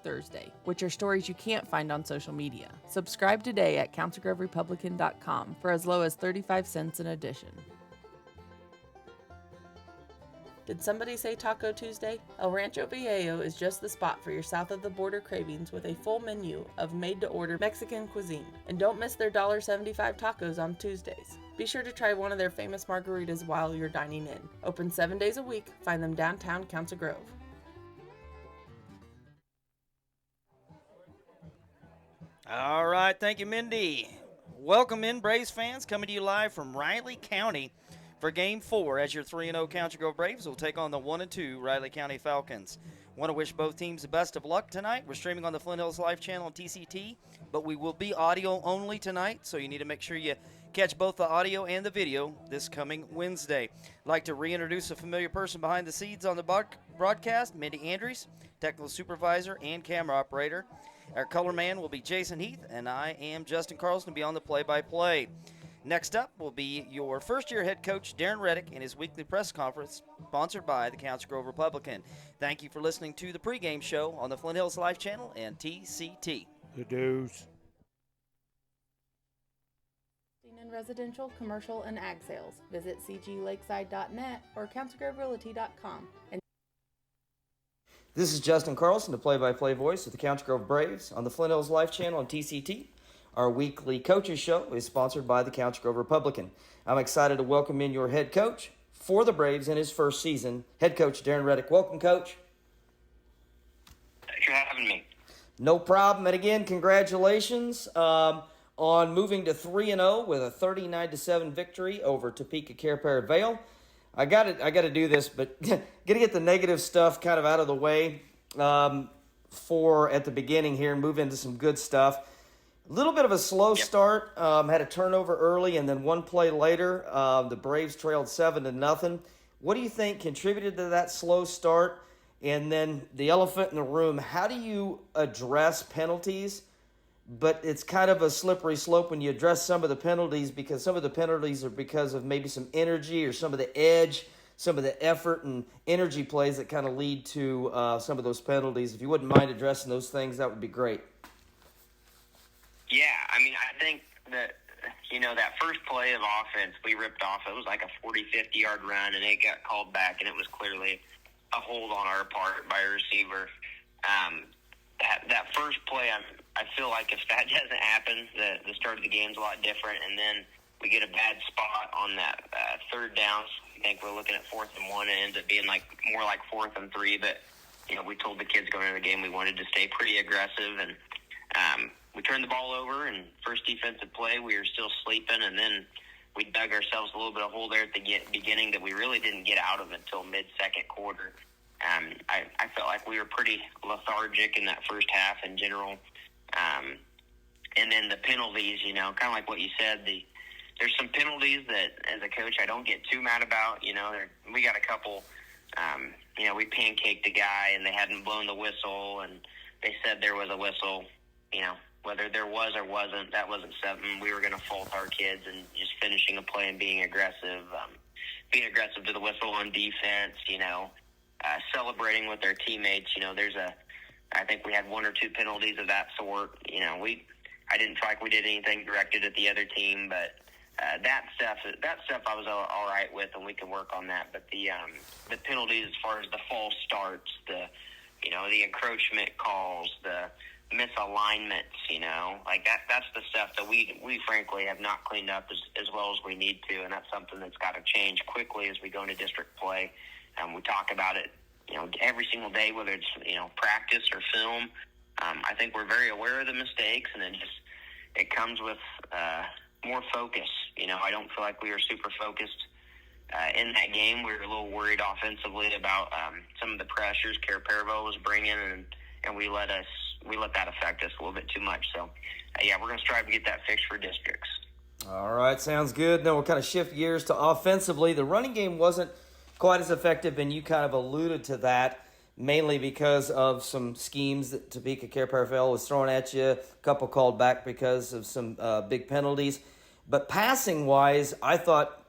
Thursday, which are stories you can't find on social media. Subscribe today at CouncilGroveRepublican.com for as low as 35 cents an edition. Did somebody say Taco Tuesday? El Rancho Viejo is just the spot for your south of the border cravings with a full menu of made-to-order Mexican cuisine. And don't miss their $1.75 tacos on Tuesdays. Be sure to try one of their famous margaritas while you're dining in. Open 7 days a week. Find them downtown Council Grove. All right, thank you, Mindy. Welcome in, Braves fans, coming to you live from Riley County for Game 4 as your 3-0 Council Grove Braves will take on the 1-2 Riley County Falcons. Want to wish both teams the best of luck tonight. We're streaming on the Flint Hills Live channel on TCT, but we will be audio only tonight, so you need to make sure you catch both the audio and the video this coming Wednesday. I'd like to reintroduce a familiar person behind the scenes on the broadcast, Mindy Andrews, technical supervisor and camera operator. Our color man will be Jason Heath, and I am Justin Carlson to be on the play-by-play. Next up will be your first-year head coach, Darren Reddick, in his weekly press conference, sponsored by the Council Grove Republican. Thank you for listening to the pregame show on the Flint Hills Live channel and TCT. The Deuce. In residential, commercial, and ag sales. Visit cglakeside.net or councilgroverealty.com. This is Justin Carlson, the play-by-play voice of the Council Grove Braves on the Flint Hills Live channel on TCT. Our weekly coaches show is sponsored by the Council Grove Republican. I'm excited to welcome in your head coach for the Braves in his first season, head coach Darren Reddick. Welcome, Coach. Thanks for having me. No problem. And again, congratulations on moving to 3-0 with a 39-7 victory over Topeka Care Pair Vale. I got to do this, but got to get the negative stuff kind of out of the way for at the beginning here and move into some good stuff. A little bit of a slow start. Had a turnover early, and then one play later, the Braves trailed 7-0. What do you think contributed to that slow start? And then the elephant in the room, how do you address penalties? But it's kind of a slippery slope when you address some of the penalties, because some of the penalties are because of maybe some energy or some of the edge, some of the effort and energy plays that kind of lead to some of those penalties. If you wouldn't mind addressing those things, that would be great. Yeah, I mean, I think that, that first play of offense we ripped off, it was like a 40, 50-yard run, and it got called back, and it was clearly a hold on our part by a receiver. That first play, I feel like if that doesn't happen, the start of the game's a lot different, and then we get a bad spot on that third down. I think we're looking at 4th and 1, and it ends up being more like 4th and 3, but, we told the kids going into the game we wanted to stay pretty aggressive, and we turned the ball over, and first defensive play, we were still sleeping, and then we dug ourselves a little bit of hole there at the beginning that we really didn't get out of until mid-second quarter. I felt like we were pretty lethargic in that first half in general. And then the penalties, kind of like what you said, there's some penalties that, as a coach, I don't get too mad about. We got a couple, we pancaked a guy, and they hadn't blown the whistle, and they said there was a whistle. Whether there was or wasn't, that wasn't something we were going to fault our kids, and just finishing a play and being aggressive to the whistle on defense, celebrating with their teammates. I think we had 1 or 2 penalties of that sort. I didn't feel like we did anything directed at the other team, but that stuff I was all right with, and we can work on that. But the penalties as far as the false starts, the encroachment calls, the misalignments, that's the stuff that we frankly have not cleaned up as well as we need to, and that's something that's got to change quickly as we go into district play. We talk about it, every single day, whether it's, practice or film. I think we're very aware of the mistakes, and it comes with more focus. I don't feel like we were super focused in that game. We were a little worried offensively about some of the pressures Care Paravel was bringing, and we let that affect us a little bit too much. So, we're going to strive to get that fixed for districts. All right, sounds good. Now we'll kind of shift gears to offensively. The running game wasn't quite as effective, and you kind of alluded to that, mainly because of some schemes that Topeka Care Paravel was throwing at you, a couple called back because of some big penalties. But passing-wise, I thought,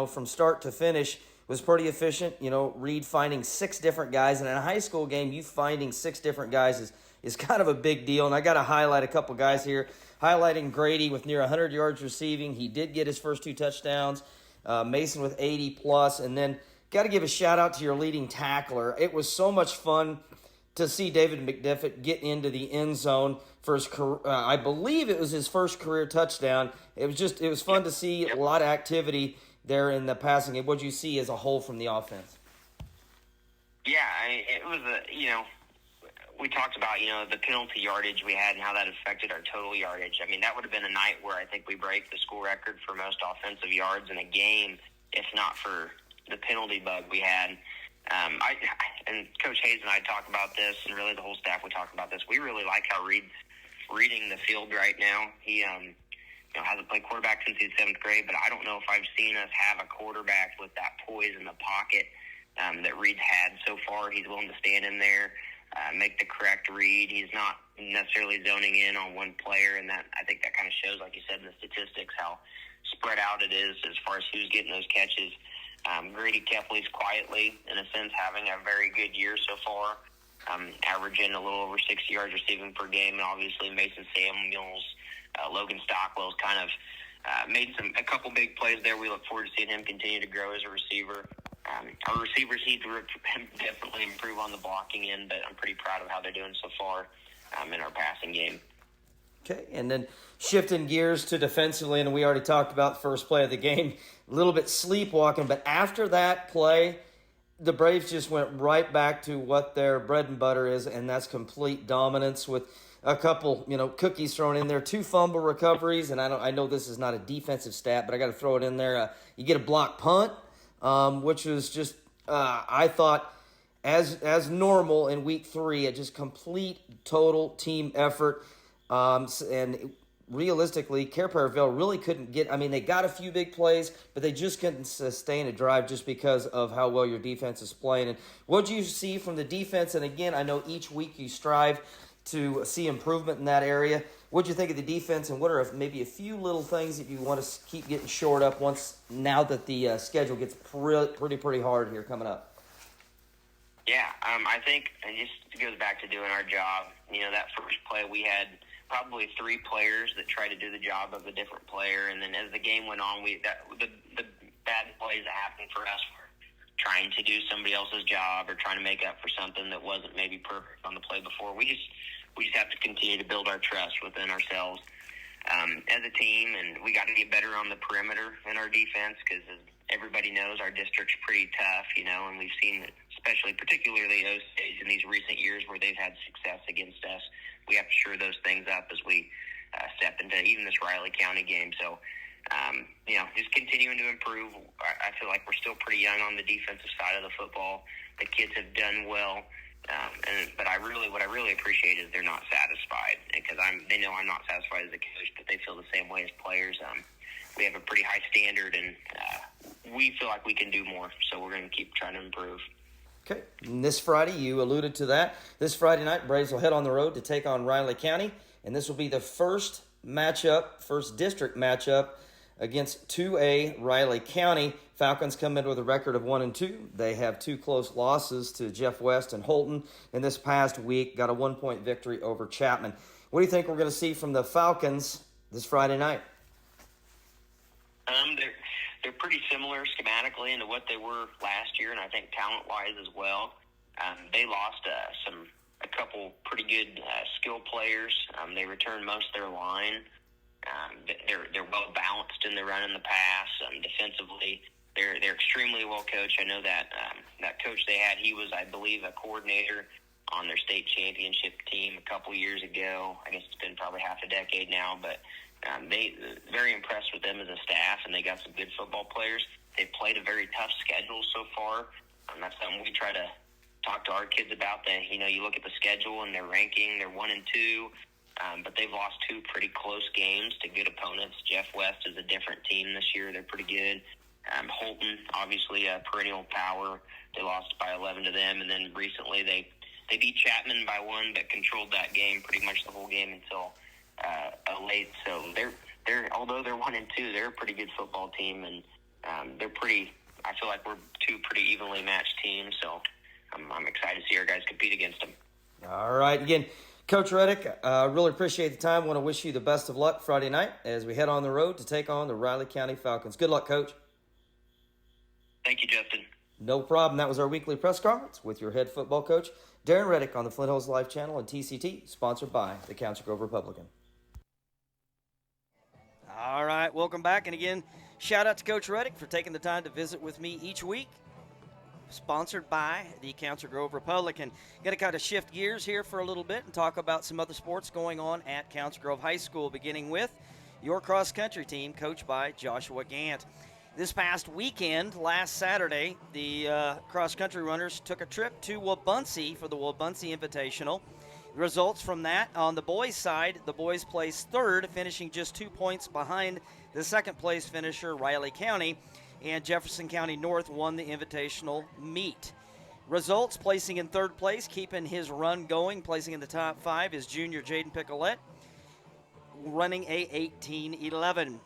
from start to finish, was pretty efficient. Reed finding 6 different guys. And in a high school game, you finding 6 different guys is is kind of a big deal. And I got to highlight a couple guys here. Highlighting Grady with near 100 yards receiving. He did get his first 2 touchdowns. Mason with 80 plus. And then got to give a shout out to your leading tackler. It was so much fun to see David McDiffit get into the end zone for his career. I believe it was his first career touchdown. It was fun to see a lot of activity there in the passing game. What did you see as a whole from the offense? Yeah, it was we talked about, the penalty yardage we had and how that affected our total yardage. I mean, that would have been a night where I think we break the school record for most offensive yards in a game, if not for the penalty bug we had. And Coach Hayes and I talk about this, and really the whole staff, we talk about this. We really like how Reed's reading the field right now. He hasn't played quarterback since he's 7th grade, but I don't know if I've seen us have a quarterback with that poise in the pocket that Reed's had so far. He's willing to stand in there, make the correct read. He's not necessarily zoning in on one player, and that I think that kind of shows, like you said, in the statistics, how spread out it is as far as who's getting those catches. Grady Kepley's quietly, in a sense, having a very good year so far, averaging a little over 60 yards receiving per game, and obviously Mason Samuels, Logan Stockwell's kind of made a couple big plays there. We look forward to seeing him continue to grow as a receiver. Our receivers need to definitely improve on the blocking end, but I'm pretty proud of how they're doing so far in our passing game. Okay, and then shifting gears to defensively, and we already talked about the first play of the game, a little bit sleepwalking, but after that play, the Braves just went right back to what their bread and butter is, and that's complete dominance with a couple, cookies thrown in there, 2 fumble recoveries, and I know this is not a defensive stat, but I got to throw it in there. You get a block punt, which was just, I thought, as normal in week 3, a just complete, total team effort. And realistically, Care Prairie-Vale really couldn't get, they got a few big plays, but they just couldn't sustain a drive just because of how well your defense is playing. And what did you see from the defense? And again, I know each week you strive to see improvement in that area. What did you think of the defense, and what are maybe a few little things that you want to keep getting shored up now that the schedule gets pretty hard here coming up? Yeah, I think it just goes back to doing our job. That first play we had probably 3 players that tried to do the job of a different player, and then as the game went on, the bad plays that happened for us were trying to do somebody else's job or trying to make up for something that wasn't maybe perfect on the play before. We just have to continue to build our trust within ourselves as a team, and we got to get better on the perimeter in our defense because everybody knows our district's pretty tough, and we've seen it, particularly Osage in these recent years where they've had success against us. We have to shore those things up as we step into even this Riley County game. So, just continuing to improve. I feel like we're still pretty young on the defensive side of the football. The kids have done well, but what I really appreciate is they're not satisfied because they know I'm not satisfied as a coach, but they feel the same way as players. We have a pretty high standard, and we feel like we can do more. So we're going to keep trying to improve. Okay, and this Friday, you alluded to that. This Friday night, Braves will head on the road to take on Riley County, and this will be the first district matchup against 2A Riley County. Falcons come in with a record of 1-2. They have 2 close losses to Jeff West and Holton, and this past week got a 1-point victory over Chapman. What do you think we're going to see from the Falcons this Friday night? They're pretty similar schematically into what they were last year, and I think talent-wise as well. They lost a couple pretty good skill players. They returned most of their line. They're well balanced in the run and the pass. Defensively, they're extremely well coached. I know that that coach they had, he was, I believe, a coordinator on their state championship team a couple years ago. I guess it's been probably half a decade now, but they very impressed with them as a staff, and they got some good football players. They've played a very tough schedule so far. That's something we try to talk to our kids about. You look at the schedule and their ranking, they're 1-2, but they've lost 2 pretty close games to good opponents. Jeff West is a different team this year. They're pretty good. Holton, obviously a perennial power. They lost by 11 to them, and then recently they beat Chapman by 1, but controlled that game pretty much the whole game until late. So although they're 1-2, they're a pretty good football team, and I feel like we're 2 pretty evenly matched teams. So I'm excited to see our guys compete against them. All right. Again, Coach Reddick, really appreciate the time. Want to wish you the best of luck Friday night as we head on the road to take on the Riley County Falcons. Good luck, Coach. Thank you, Justin. No problem. That was our weekly press conference with your head football coach, Darren Reddick, on the Flint Hills Live channel and TCT, sponsored by the Council Grove Republican. All right, welcome back. And again, shout out to Coach Reddick for taking the time to visit with me each week. Sponsored by the Council Grove Republican. Going to kind of shift gears here for a little bit and talk about some other sports going on at Council Grove High School, beginning with your cross-country team, coached by Joshua Gant. This past weekend, last Saturday, the cross-country runners took a trip to Wabaunsee for the Wabaunsee Invitational. The results from that, on the boys' side, the boys placed third, finishing just 2 points behind the second-place finisher, Riley County, and Jefferson County North won the invitational meet. Results, placing in third place, keeping his run going, placing in the top 5 is junior Jaden Picolette, running a 18:11.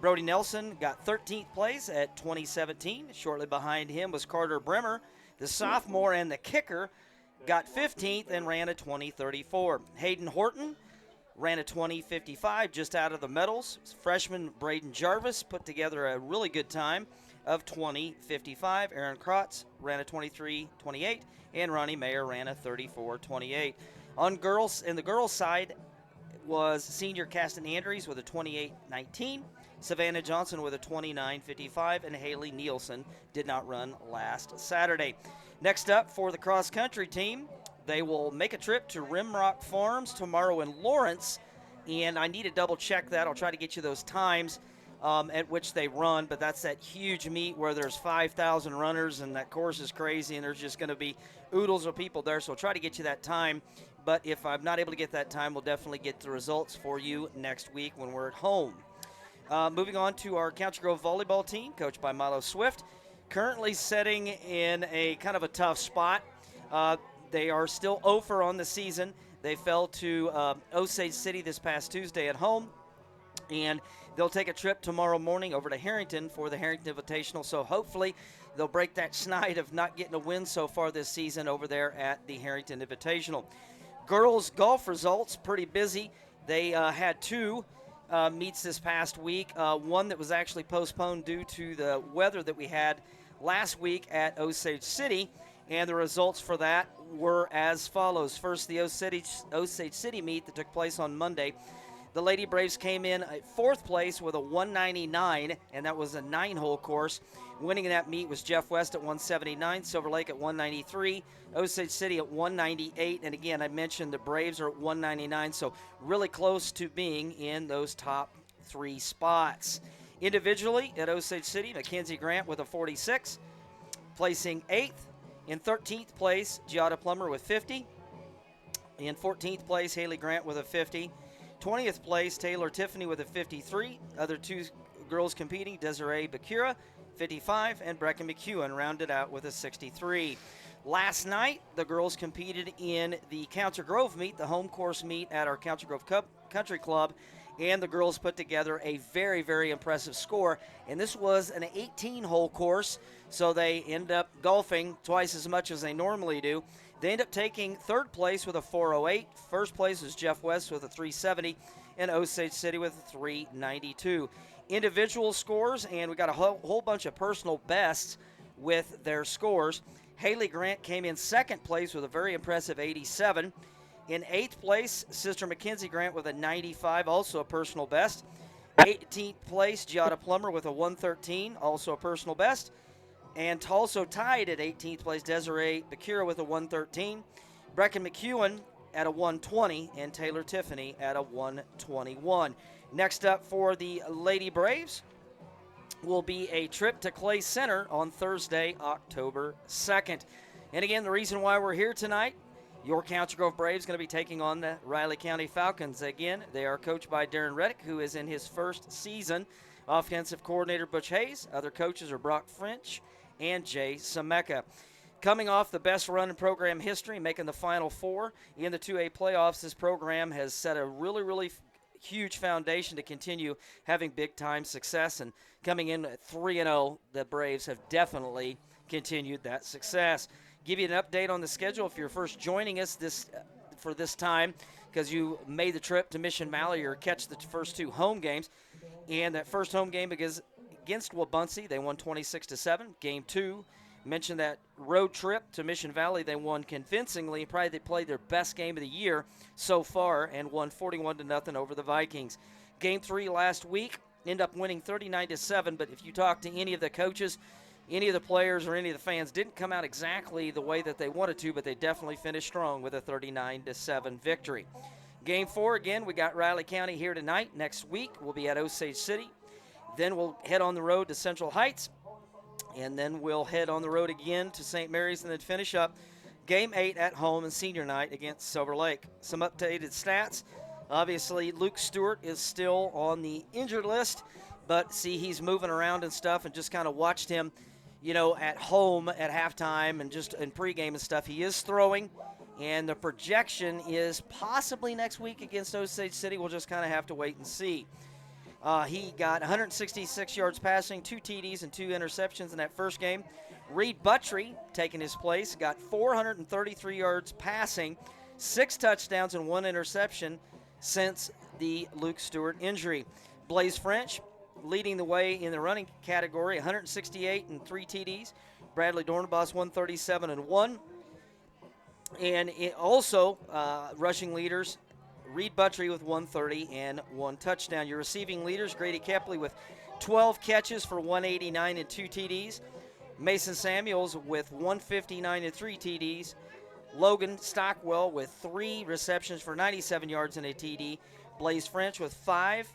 Brody Nelson got 13th place at 2017. Shortly behind him was Carter Bremer, the sophomore, and the kicker got 15th and ran a 20:34. Hayden Horton ran a 20:55, just out of the medals. Freshman Braden Jarvis put together a really good time of 20:55. Aaron Krotz ran a 23:28, and Ronnie Mayer ran a 34:28. On girls, in the girls' side was senior Caston Andrews with a 28:19. Savannah Johnson with a 29:55, and Haley Nielsen did not run last Saturday. Next up for the cross-country team, they will make a trip to Rimrock Farms tomorrow in Lawrence, and I need to double-check that. I'll try to get you those times at which they run, but that's that huge meet where there's 5,000 runners, and that course is crazy, and there's just going to be oodles of people there, so I'll try to get you that time. But if I'm not able to get that time, we'll definitely get the results for you next week when we're at home. Moving on to our Council Grove volleyball team, coached by Milo Swift, currently sitting in a kind of a tough spot. They are still 0 on the season. They fell to Osage City this past Tuesday at home, and they'll take a trip tomorrow morning over to Harrington for the Harrington Invitational. So hopefully they'll break that snide of not getting a win so far this season over there at the Harrington Invitational. Girls golf results, pretty busy. They had 2 meets this past week. One that was actually postponed due to the weather that we had last week at Osage City, and the results for that were as follows. First, the Osage City meet that took place on Monday. The Lady Braves came in at 4th place with a 199, and that was a 9-hole course. Winning that meet was Jeff West at 179, Silver Lake at 193, Osage City at 198, and again, I mentioned the Braves are at 199, so really close to being in those top 3 spots. Individually, at Osage City, Mackenzie Grant with a 46, placing 8th. In 13th place, Giada Plummer with 50. In 14th place, Haley Grant with a 50. 20th place, Taylor Tiffany with a 53. Other 2 girls competing, Desiree Bakura, 55, and Brecken McEwen rounded out with a 63. Last night, the girls competed in the Council Grove meet, the home course meet at our Council Grove Country Club, and the girls put together a very, very impressive score. And this was an 18-hole course, so they end up golfing twice as much as they normally do. They end up taking 3rd place with a 408. First place was Jeff West with a 370, and Osage City with a 392. Individual scores, and we got a whole bunch of personal bests with their scores. Haley Grant came in 2nd place with a very impressive 87. In 8th place, Sister Mackenzie Grant with a 95, also a personal best. 18th place, Giada Plummer with a 113, also a personal best. And also tied at 18th place, Desiree Bakura with a 113. Brecken McEwen at a 120, and Taylor Tiffany at a 121. Next up for the Lady Braves will be a trip to Clay Center on Thursday, October 2nd. And again, the reason why we're here tonight, your Council Grove Braves going to be taking on the Riley County Falcons. Again, they are coached by Darren Reddick, who is in his 1st season. Offensive coordinator Butch Hayes. Other coaches are Brock French and Jay Sameka. Coming off the best run in program history, making the Final 4 in the 2A playoffs, this program has set a really, really huge foundation to continue having big-time success. And coming in at 3-0, the Braves have definitely continued that success. Give you an update on the schedule if you're first joining us this for this time because you made the trip to Mission Valley or catch the first 2 home games. And that first home game against Wabaunsee, they won 26-7. Game 2, mentioned that road trip to Mission Valley, they won convincingly. Probably they played their best game of the year so far and won 41-0 over the Vikings. Game 3 last week, end up winning 39-7, but if you talk to any of the coaches, any of the players, or any of the fans, didn't come out exactly the way that they wanted to, but they definitely finished strong with a 39-7 victory. Game 4, again, we got Riley County here tonight. Next week, we'll be at Osage City. Then we'll head on the road to Central Heights, and then we'll head on the road again to St. Mary's and then finish up Game 8 at home and senior night against Silver Lake. Some updated stats. Obviously, Luke Stewart is still on the injured list, but see, he's moving around and stuff, and just kind of watched him, at home at halftime and just in pregame and stuff. He is throwing, and the projection is possibly next week against Osage City. We'll just kind of have to wait and see. He got 166 yards passing, 2 TDs, and 2 interceptions in that first game. Reed Buttry, taking his place, got 433 yards passing, 6 touchdowns, and 1 interception since the Luke Stewart injury. Blaze French leading the way in the running category, 168 and 3 TDs. Bradley Dornbos, 137 and 1. And also rushing leaders, Reed Buttry with 130 and 1 touchdown. Your receiving leaders, Grady Kepley with 12 catches for 189 and 2 TDs. Mason Samuels with 159 and 3 TDs. Logan Stockwell with 3 receptions for 97 yards and a TD. Blaze French with 5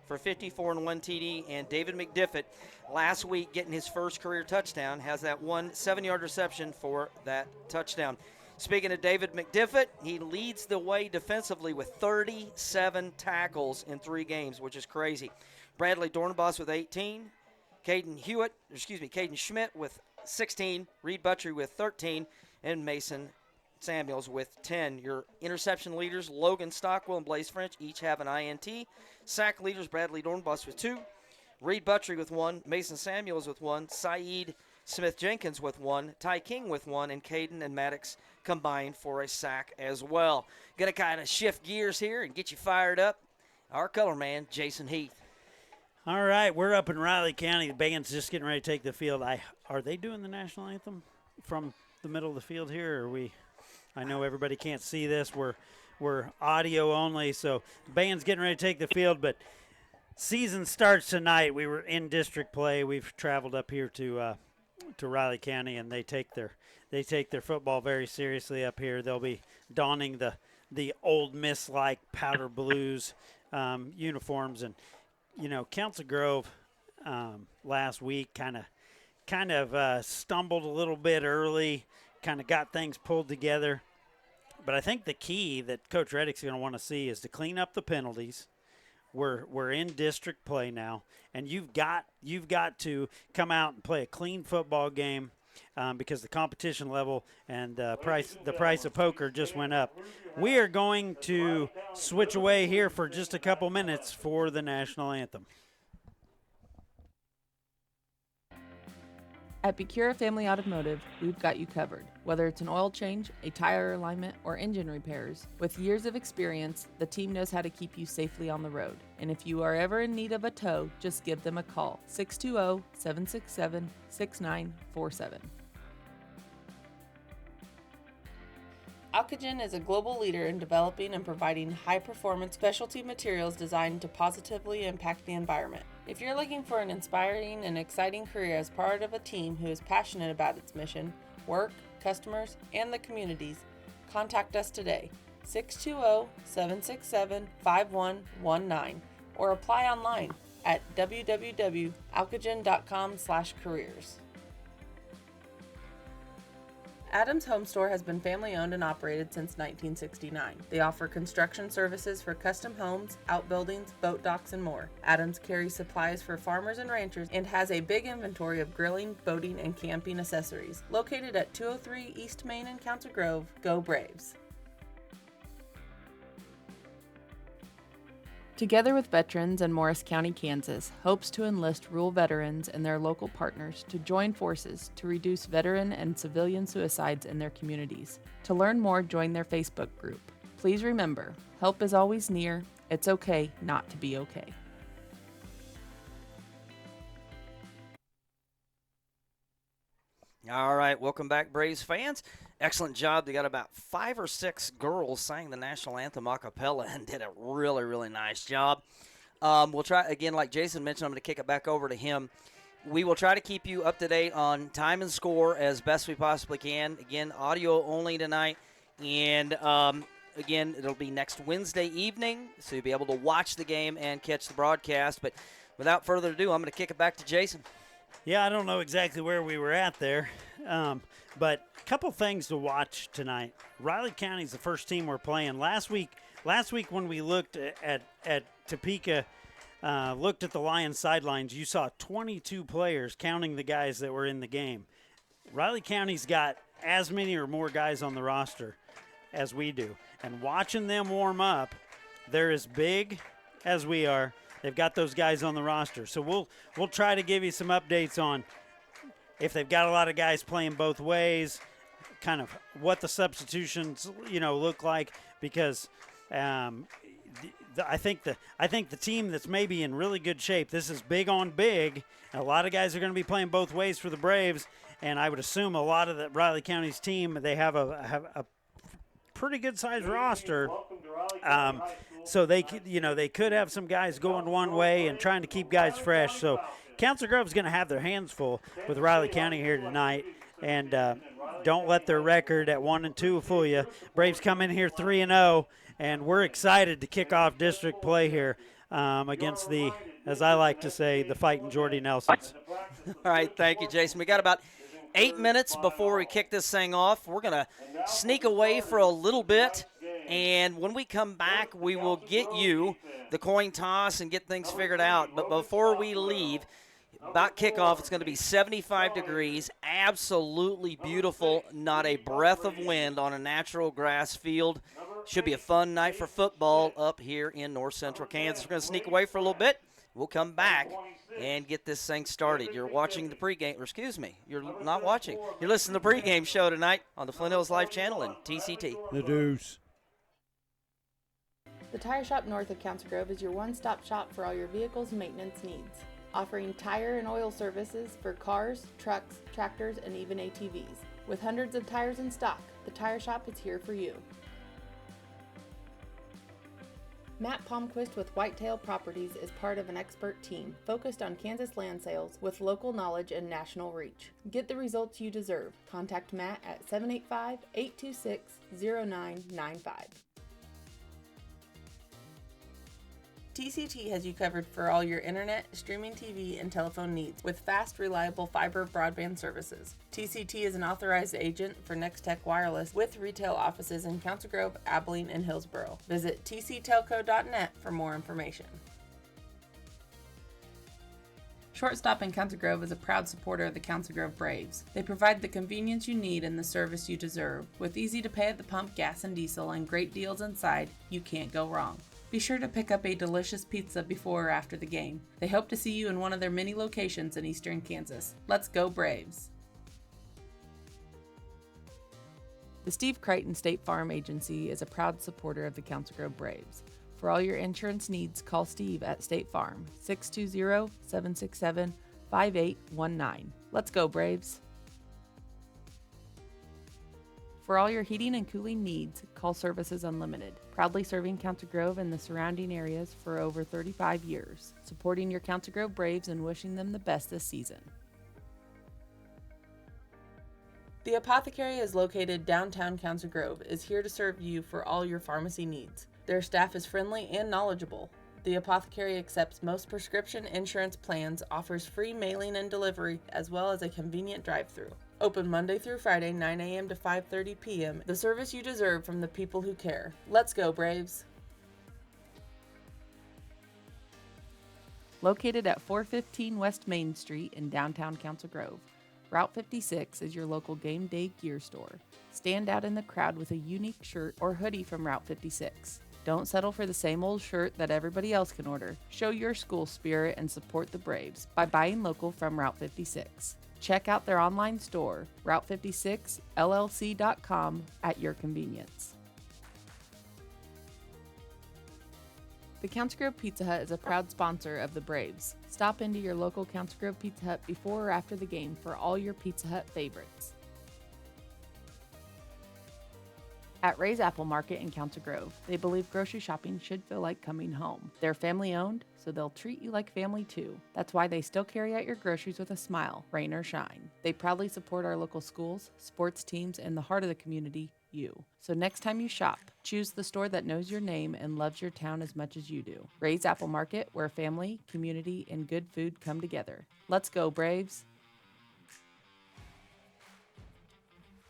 for 54 and 1 TD. And David McDiffett, last week getting his first career touchdown, has that 1 7-yard reception for that touchdown. Speaking of David McDiffett, he leads the way defensively with 37 tackles in 3 games, which is crazy. Bradley Dornbos with 18. Caden Schmidt with 16. Reed Buttry with 13. And Mason Samuels with 10. Your interception leaders, Logan Stockwell and Blaze French, each have an INT. Sack leaders, Bradley Dornbos with 2. Reed Buttry with 1. Mason Samuels with 1. Saeed Smith-Jenkins with 1. Ty King with 1. And Caden and Maddox combined for a sack as well. Going to kind of shift gears here and get you fired up. Our color man, Jason Heath. All right, we're up in Riley County. The band's just getting ready to take the field. Are they doing the national anthem from the middle of the field here? Or are we? I know everybody can't see this. We're audio only, so the band's getting ready to take the field. But season starts tonight. We were in district play. We've traveled up here to Riley County, and they take their football very seriously up here. They'll be donning the Old Miss-like powder blues uniforms. And Council Grove last week kind of stumbled a little bit early, kind of got things pulled together. But I think the key that Coach Reddick's going to want to see is to clean up the penalties. We're in district play now, and you've got to come out and play a clean football game because the competition level and the price of poker just went up. We are going to switch away here for just a couple minutes for the national anthem. At Becura Family Automotive, we've got you covered. Whether it's an oil change, a tire alignment, or engine repairs, with years of experience, the team knows how to keep you safely on the road. And if you are ever in need of a tow, just give them a call, 620-767-6947. Alcogen is a global leader in developing and providing high-performance specialty materials designed to positively impact the environment. If you're looking for an inspiring and exciting career as part of a team who is passionate about its mission, work, customers, and the communities, contact us today, 620-767-5119, or apply online at www.alcogen.com/careers. Adams Home Store has been family-owned and operated since 1969. They offer construction services for custom homes, outbuildings, boat docks, and more. Adams carries supplies for farmers and ranchers and has a big inventory of grilling, boating, and camping accessories. Located at 203 East Main in Council Grove, go Braves! Together with veterans and Morris County, Kansas, hopes to enlist rural veterans and their local partners to join forces to reduce veteran and civilian suicides in their communities. To learn more, join their Facebook group. Please remember, help is always near. It's okay not to be okay. All right, welcome back, Braves fans. Excellent job. They got about 5 or 6 girls sang the national anthem a cappella and did a really, really nice job. We'll try, again, like Jason mentioned, I'm going to kick it back over to him. We will try to keep you up to date on time and score as best we possibly can. Again, audio only tonight. And, again, it'll be next Wednesday evening, so you'll be able to watch the game and catch the broadcast. But without further ado, I'm going to kick it back to Jason. Yeah, I don't know exactly where we were at there, but a couple things to watch tonight. Riley County's the first team we're playing. Last week when we looked at Topeka, looked at the Lions sidelines, you saw 22 players, counting the guys that were in the game. Riley County's got as many or more guys on the roster as we do. And watching them warm up, they're as big as we are. They've got those guys on the roster. So we'll try to give you some updates on if they've got a lot of guys playing both ways, kind of what the substitutions, look like, because I think the team that's maybe in really good shape, this is big on big, and a lot of guys are going to be playing both ways for the Braves, and I would assume a lot of the Riley County's team, they have a pretty good sized roster. So they could have some guys going one way and trying to keep guys fresh. So Council Grove's going to have their hands full with Riley County here tonight, and don't let their record at 1-2 fool you. Braves come in here 3-0, and we're excited to kick off district play here against the, as I like to say, the fighting Jordy Nelsons. All right, thank you, Jason. We got about 8 minutes before we kick this thing off. We're going to sneak away for a little bit, and when we come back, we will get you the coin toss and get things figured out. But before we leave, about kickoff, it's going to be 75 degrees, absolutely beautiful, not a breath of wind on a natural grass field. Should be a fun night for football up here in north central Kansas. We're going to sneak away for a little bit. We'll come back and get this thing started. You're watching the pregame, or excuse me, you're not watching. You're listening to the pregame show tonight on the Flint Hills Live channel and TCT. The Deuce. The Tire Shop north of Council Grove is your one-stop shop for all your vehicles maintenance needs, offering tire and oil services for cars, trucks, tractors, and even ATVs. With hundreds of tires in stock, the Tire Shop is here for you. Matt Palmquist with Whitetail Properties is part of an expert team focused on Kansas land sales with local knowledge and national reach. Get the results you deserve. Contact Matt at 785-826-0995. TCT has you covered for all your internet, streaming TV, and telephone needs with fast, reliable fiber broadband services. TCT is an authorized agent for Nextech Wireless with retail offices in Council Grove, Abilene, and Hillsboro. Visit tctelco.net for more information. Shortstop in Council Grove is a proud supporter of the Council Grove Braves. They provide the convenience you need and the service you deserve. With easy to pay at the pump gas and diesel and great deals inside, you can't go wrong. Be sure to pick up a delicious pizza before or after the game. They hope to see you in one of their many locations in eastern Kansas. Let's go Braves! The Steve Crichton State Farm Agency is a proud supporter of the Council Grove Braves. For all your insurance needs, call Steve at State Farm, 620-767-5819. Let's go Braves! For all your heating and cooling needs, call Services Unlimited. Proudly serving Council Grove and the surrounding areas for over 35 years, supporting your Council Grove Braves and wishing them the best this season. The Apothecary is located downtown Council Grove, is here to serve you for all your pharmacy needs. Their staff is friendly and knowledgeable. The Apothecary accepts most prescription insurance plans, offers free mailing and delivery, as well as a convenient drive-thru. Open Monday through Friday, 9 a.m. to 5:30 p.m. The service you deserve from the people who care. Let's go, Braves! Located at 415 West Main Street in downtown Council Grove, Route 56 is your local game day gear store. Stand out in the crowd with a unique shirt or hoodie from Route 56. Don't settle for the same old shirt that everybody else can order. Show your school spirit and support the Braves by buying local from Route 56. Check out their online store, Route56LLC.com, at your convenience. The Council Grove Pizza Hut is a proud sponsor of the Braves. Stop into your local Council Grove Pizza Hut before or after the game for all your Pizza Hut favorites. At Ray's Apple Market in Council Grove, they believe grocery shopping should feel like coming home. They're family owned, so they'll treat you like family too. That's why they still carry out your groceries with a smile, rain or shine. They proudly support our local schools, sports teams, and the heart of the community, you. So next time you shop, choose the store that knows your name and loves your town as much as you do. Ray's Apple Market, where family, community, and good food come together. Let's go, Braves!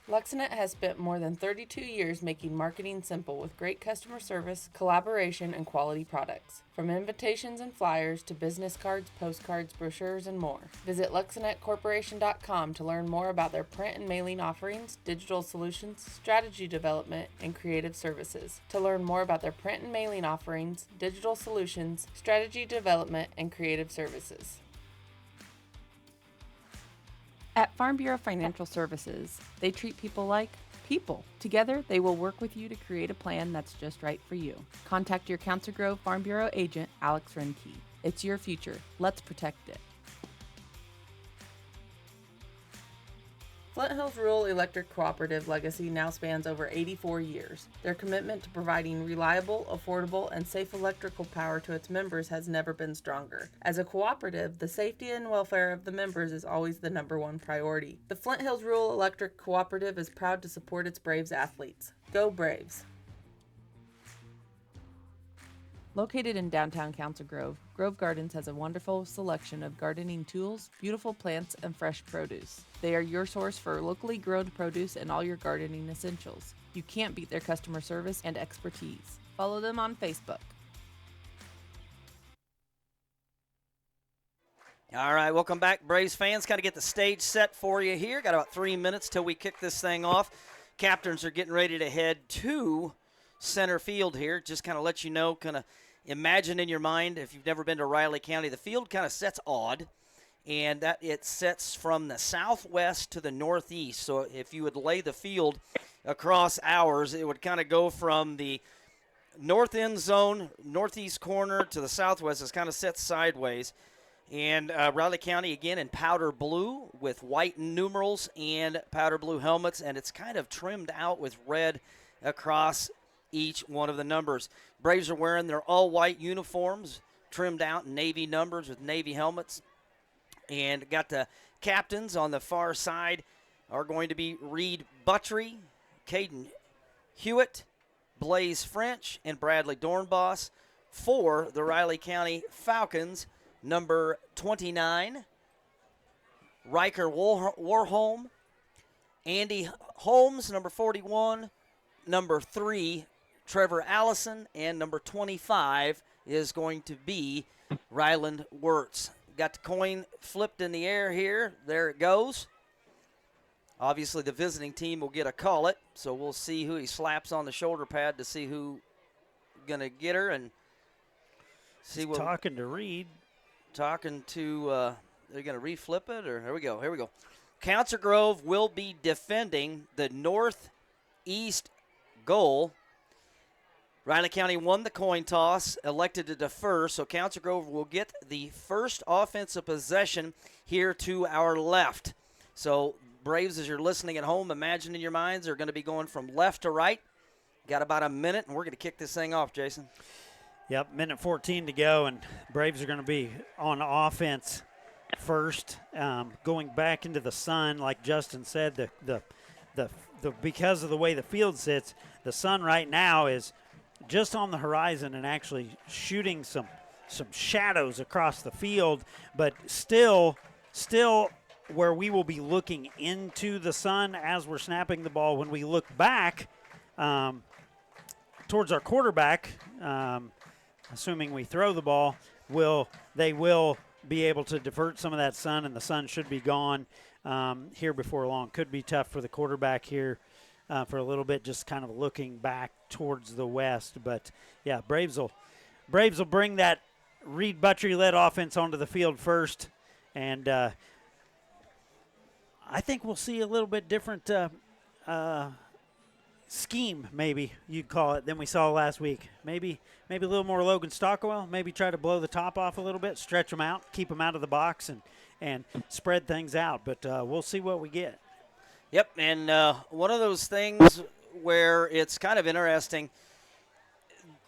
LuxNet has spent more than 32 years making marketing simple with great customer service, collaboration, and quality products. From invitations and flyers to business cards, postcards, brochures, and more. Visit LuxNetCorporation.com to learn more about their print and mailing offerings, digital solutions, strategy development, and creative services. To learn more about their print and mailing offerings, digital solutions, strategy development, and creative services. At Farm Bureau Financial Services, they treat people like people. Together, they will work with you to create a plan that's just right for you. Contact your Council Grove Farm Bureau agent, Alex Renke. It's your future. Let's protect it. Flint Hills Rural Electric Cooperative legacy now spans over 84 years. Their commitment to providing reliable, affordable, and safe electrical power to its members has never been stronger. As a cooperative, the safety and welfare of the members is always the #1 priority. The Flint Hills Rural Electric Cooperative is proud to support its Braves athletes. Go Braves! Located in downtown Council Grove, Grove Gardens has a wonderful selection of gardening tools, beautiful plants, and fresh produce. They are your source for locally grown produce and all your gardening essentials. You can't beat their customer service and expertise. Follow them on Facebook. All right, welcome back, Braves fans. Got to get the stage set for you here. Got about 3 minutes till we kick this thing off. Captains are getting ready to head to center field here. Just kind of let you know, kind of imagine in your mind, if you've never been to Riley County, the field kind of sets odd, and that it sets from the southwest to the northeast. So if you would lay the field across ours, it would kind of go from the north end zone, northeast corner, to the southwest. It's kind of set sideways. And Riley County, again, in powder blue with white numerals and powder blue helmets, and it's kind of trimmed out with red across each one of the numbers. Braves are wearing their all-white uniforms, trimmed out in navy numbers with navy helmets. And got the captains on the far side are going to be Reed Buttrey, Caden Hewitt, Blaze French, and Bradley Dornboss. For the Riley County Falcons, number 29, Riker Warholm, Andy Holmes, number 41, number 3, Trevor Allison, and number 25 is going to be Ryland Wirtz. Got the coin flipped in the air here. There it goes. Obviously, the visiting team will get a call it, so we'll see who he slaps on the shoulder pad to see who going to get her and see what. Talking to Reed. Talking to, they're going to reflip it, or here we go. Council Grove will be defending the northeast goal. Riley County won the coin toss, elected to defer, so Council Grove will get the first offensive possession here to our left. So Braves, as you're listening at home, imagine in your minds, are going to be going from left to right. Got about a minute, and we're going to kick this thing off, Jason. Yep, minute 14 to go, and Braves are going to be on offense first, going back into the sun, like Justin said. The because of the way the field sits, the sun right now is just on the horizon and actually shooting some shadows across the field, but still where we will be looking into the sun as we're snapping the ball. When we look back towards our quarterback, assuming we throw the ball, they will be able to divert some of that sun, and the sun should be gone here before long. Could be tough for the quarterback here for a little bit, just kind of looking back towards the west. But, yeah, Braves will bring that Reed Buttrey-led offense onto the field first, and I think we'll see a little bit different scheme, maybe you'd call it, than we saw last week. Maybe a little more Logan Stockwell. Maybe try to blow the top off a little bit, stretch them out, keep them out of the box, and spread things out. But we'll see what we get. Yep, and one of those things where it's kind of interesting,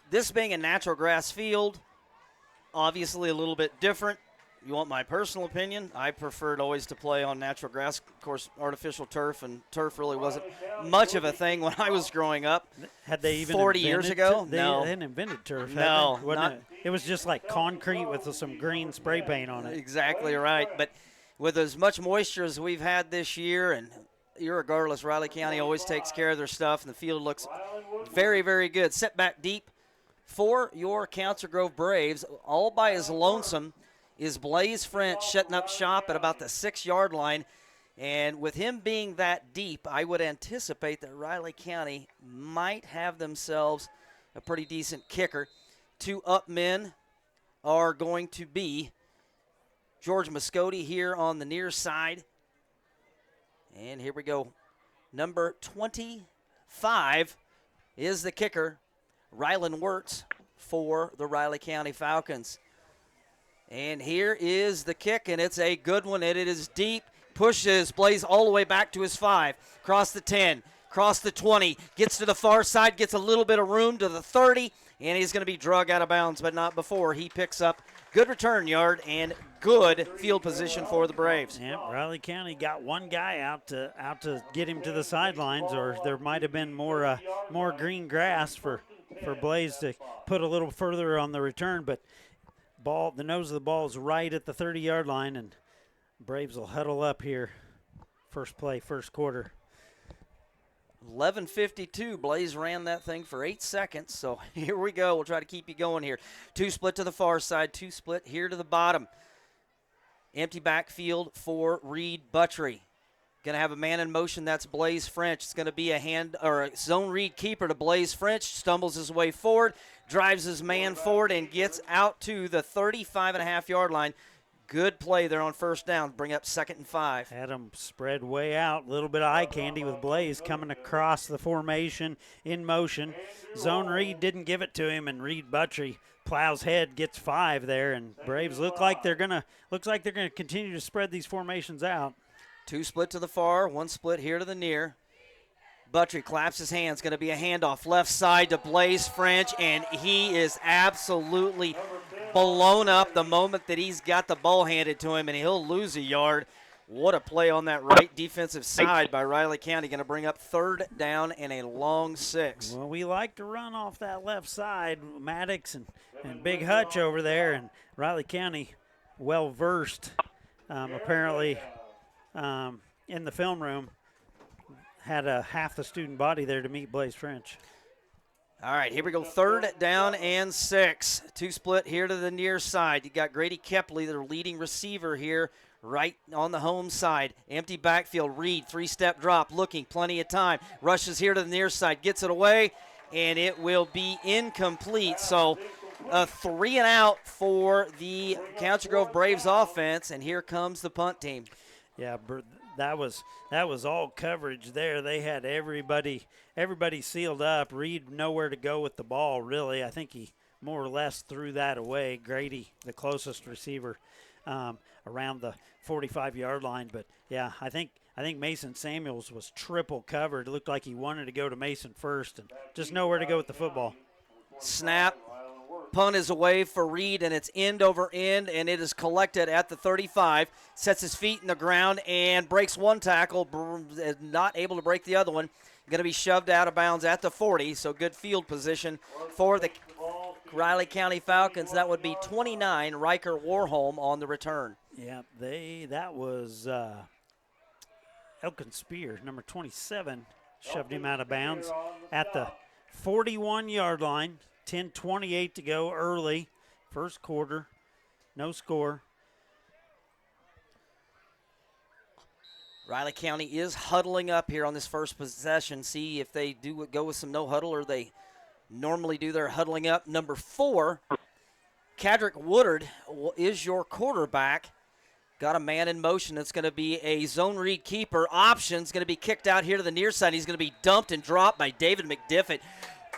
this being a natural grass field, obviously a little bit different. You want my personal opinion? I preferred always to play on natural grass. Of course, artificial turf, and turf really wasn't much of a thing when I was growing up. Had they even 40 years ago? No. They hadn't invented turf. No. Wasn't it? It was just like concrete with some green spray paint on it. Exactly right. But with as much moisture as we've had this year, and irregardless, Riley County always takes care of their stuff, and the field looks very, very good. Set back deep for your Council Grove Braves, all by his lonesome, is Blaze French setting up shop at about the 6-yard line. And with him being that deep, I would anticipate that Riley County might have themselves a pretty decent kicker. 2 up men are going to be George Muscotti here on the near side. And here we go. Number 25 is the kicker, Rylan Wirtz, for the Riley County Falcons. And here is the kick, and it's a good one, and it is deep. Pushes Blaze all the way back to his 5. Across the 10, across the 20, gets to the far side, gets a little bit of room to the 30, and he's going to be drug out of bounds, but not before. He picks up good return yard and good field position for the Braves. Yeah, Riley County got one guy out to get him to the sidelines, or there might have been more green grass for Blaze to put a little further on the return, but the nose of the ball is right at the 30-yard line, and Braves will huddle up here. First play, first quarter. 11:52. Blaze ran that thing for 8 seconds, so here we go. We'll try to keep you going here. 2 split to the far side, 2 split here to the bottom. Empty backfield for Reed Buttrey. Going to have a man in motion. That's Blaze French. It's going to be a zone read keeper to Blaze French. Stumbles his way forward, drives his man forward, and gets out to the 35.5-yard line. Good play there on first down. Bring up 2nd and 5. Had him spread way out. A little bit of eye candy with Blaze coming across the formation in motion. Zone read didn't give it to him, and Reed Buttrey plows head, gets 5 there, and Braves looks like they're gonna continue to spread these formations out. 2 split to the far, 1 split here to the near. Buttrey claps his hands. Going to be a handoff left side to Blaze French, and he is absolutely blown up the moment that he's got the ball handed to him, and he'll lose a yard. What a play on that right defensive side by Riley County. Going to bring up 3rd down and a long 6. Well, we like to run off that left side. Maddox and Big Hutch over there, and Riley County well-versed, apparently, in the film room. Had half the student body there to meet Blaze French. All right, here we go. 3rd down and 6. 2 split here to the near side. You got Grady Kepley, their leading receiver here, right on the home side. Empty backfield. Reed, 3-step drop, looking, plenty of time. Rushes here to the near side, gets it away, and it will be incomplete. So a 3 and out for the Council Grove Braves offense, and here comes the punt team. Yeah, that was all coverage there. They had everybody sealed up. Reed nowhere to go with the ball, really. I think he more or less threw that away. Grady, the closest receiver, around the 45-yard line. But yeah, I think Mason Samuels was triple covered. It looked like he wanted to go to Mason first, and just nowhere to go with the football. Snap. Punt is away for Reed, and it's end over end, and it is collected at the 35. Sets his feet in the ground and breaks one tackle, not able to break the other one. Going to be shoved out of bounds at the 40, so good field position for the Riley County Falcons. That would be 29, Riker Warholm on the return. Yeah, that was Elkin Spear, number 27, shoved him out of bounds at the 41-yard line. 10:28 to go early, first quarter, no score. Riley County is huddling up here on this first possession. See if they do go with some no huddle or they normally do their huddling up. Number 4, Cadrick Woodard is your quarterback. Got a man in motion. It's going to be a zone read keeper. Option's going to be kicked out here to the near side. He's going to be dumped and dropped by David McDiffit.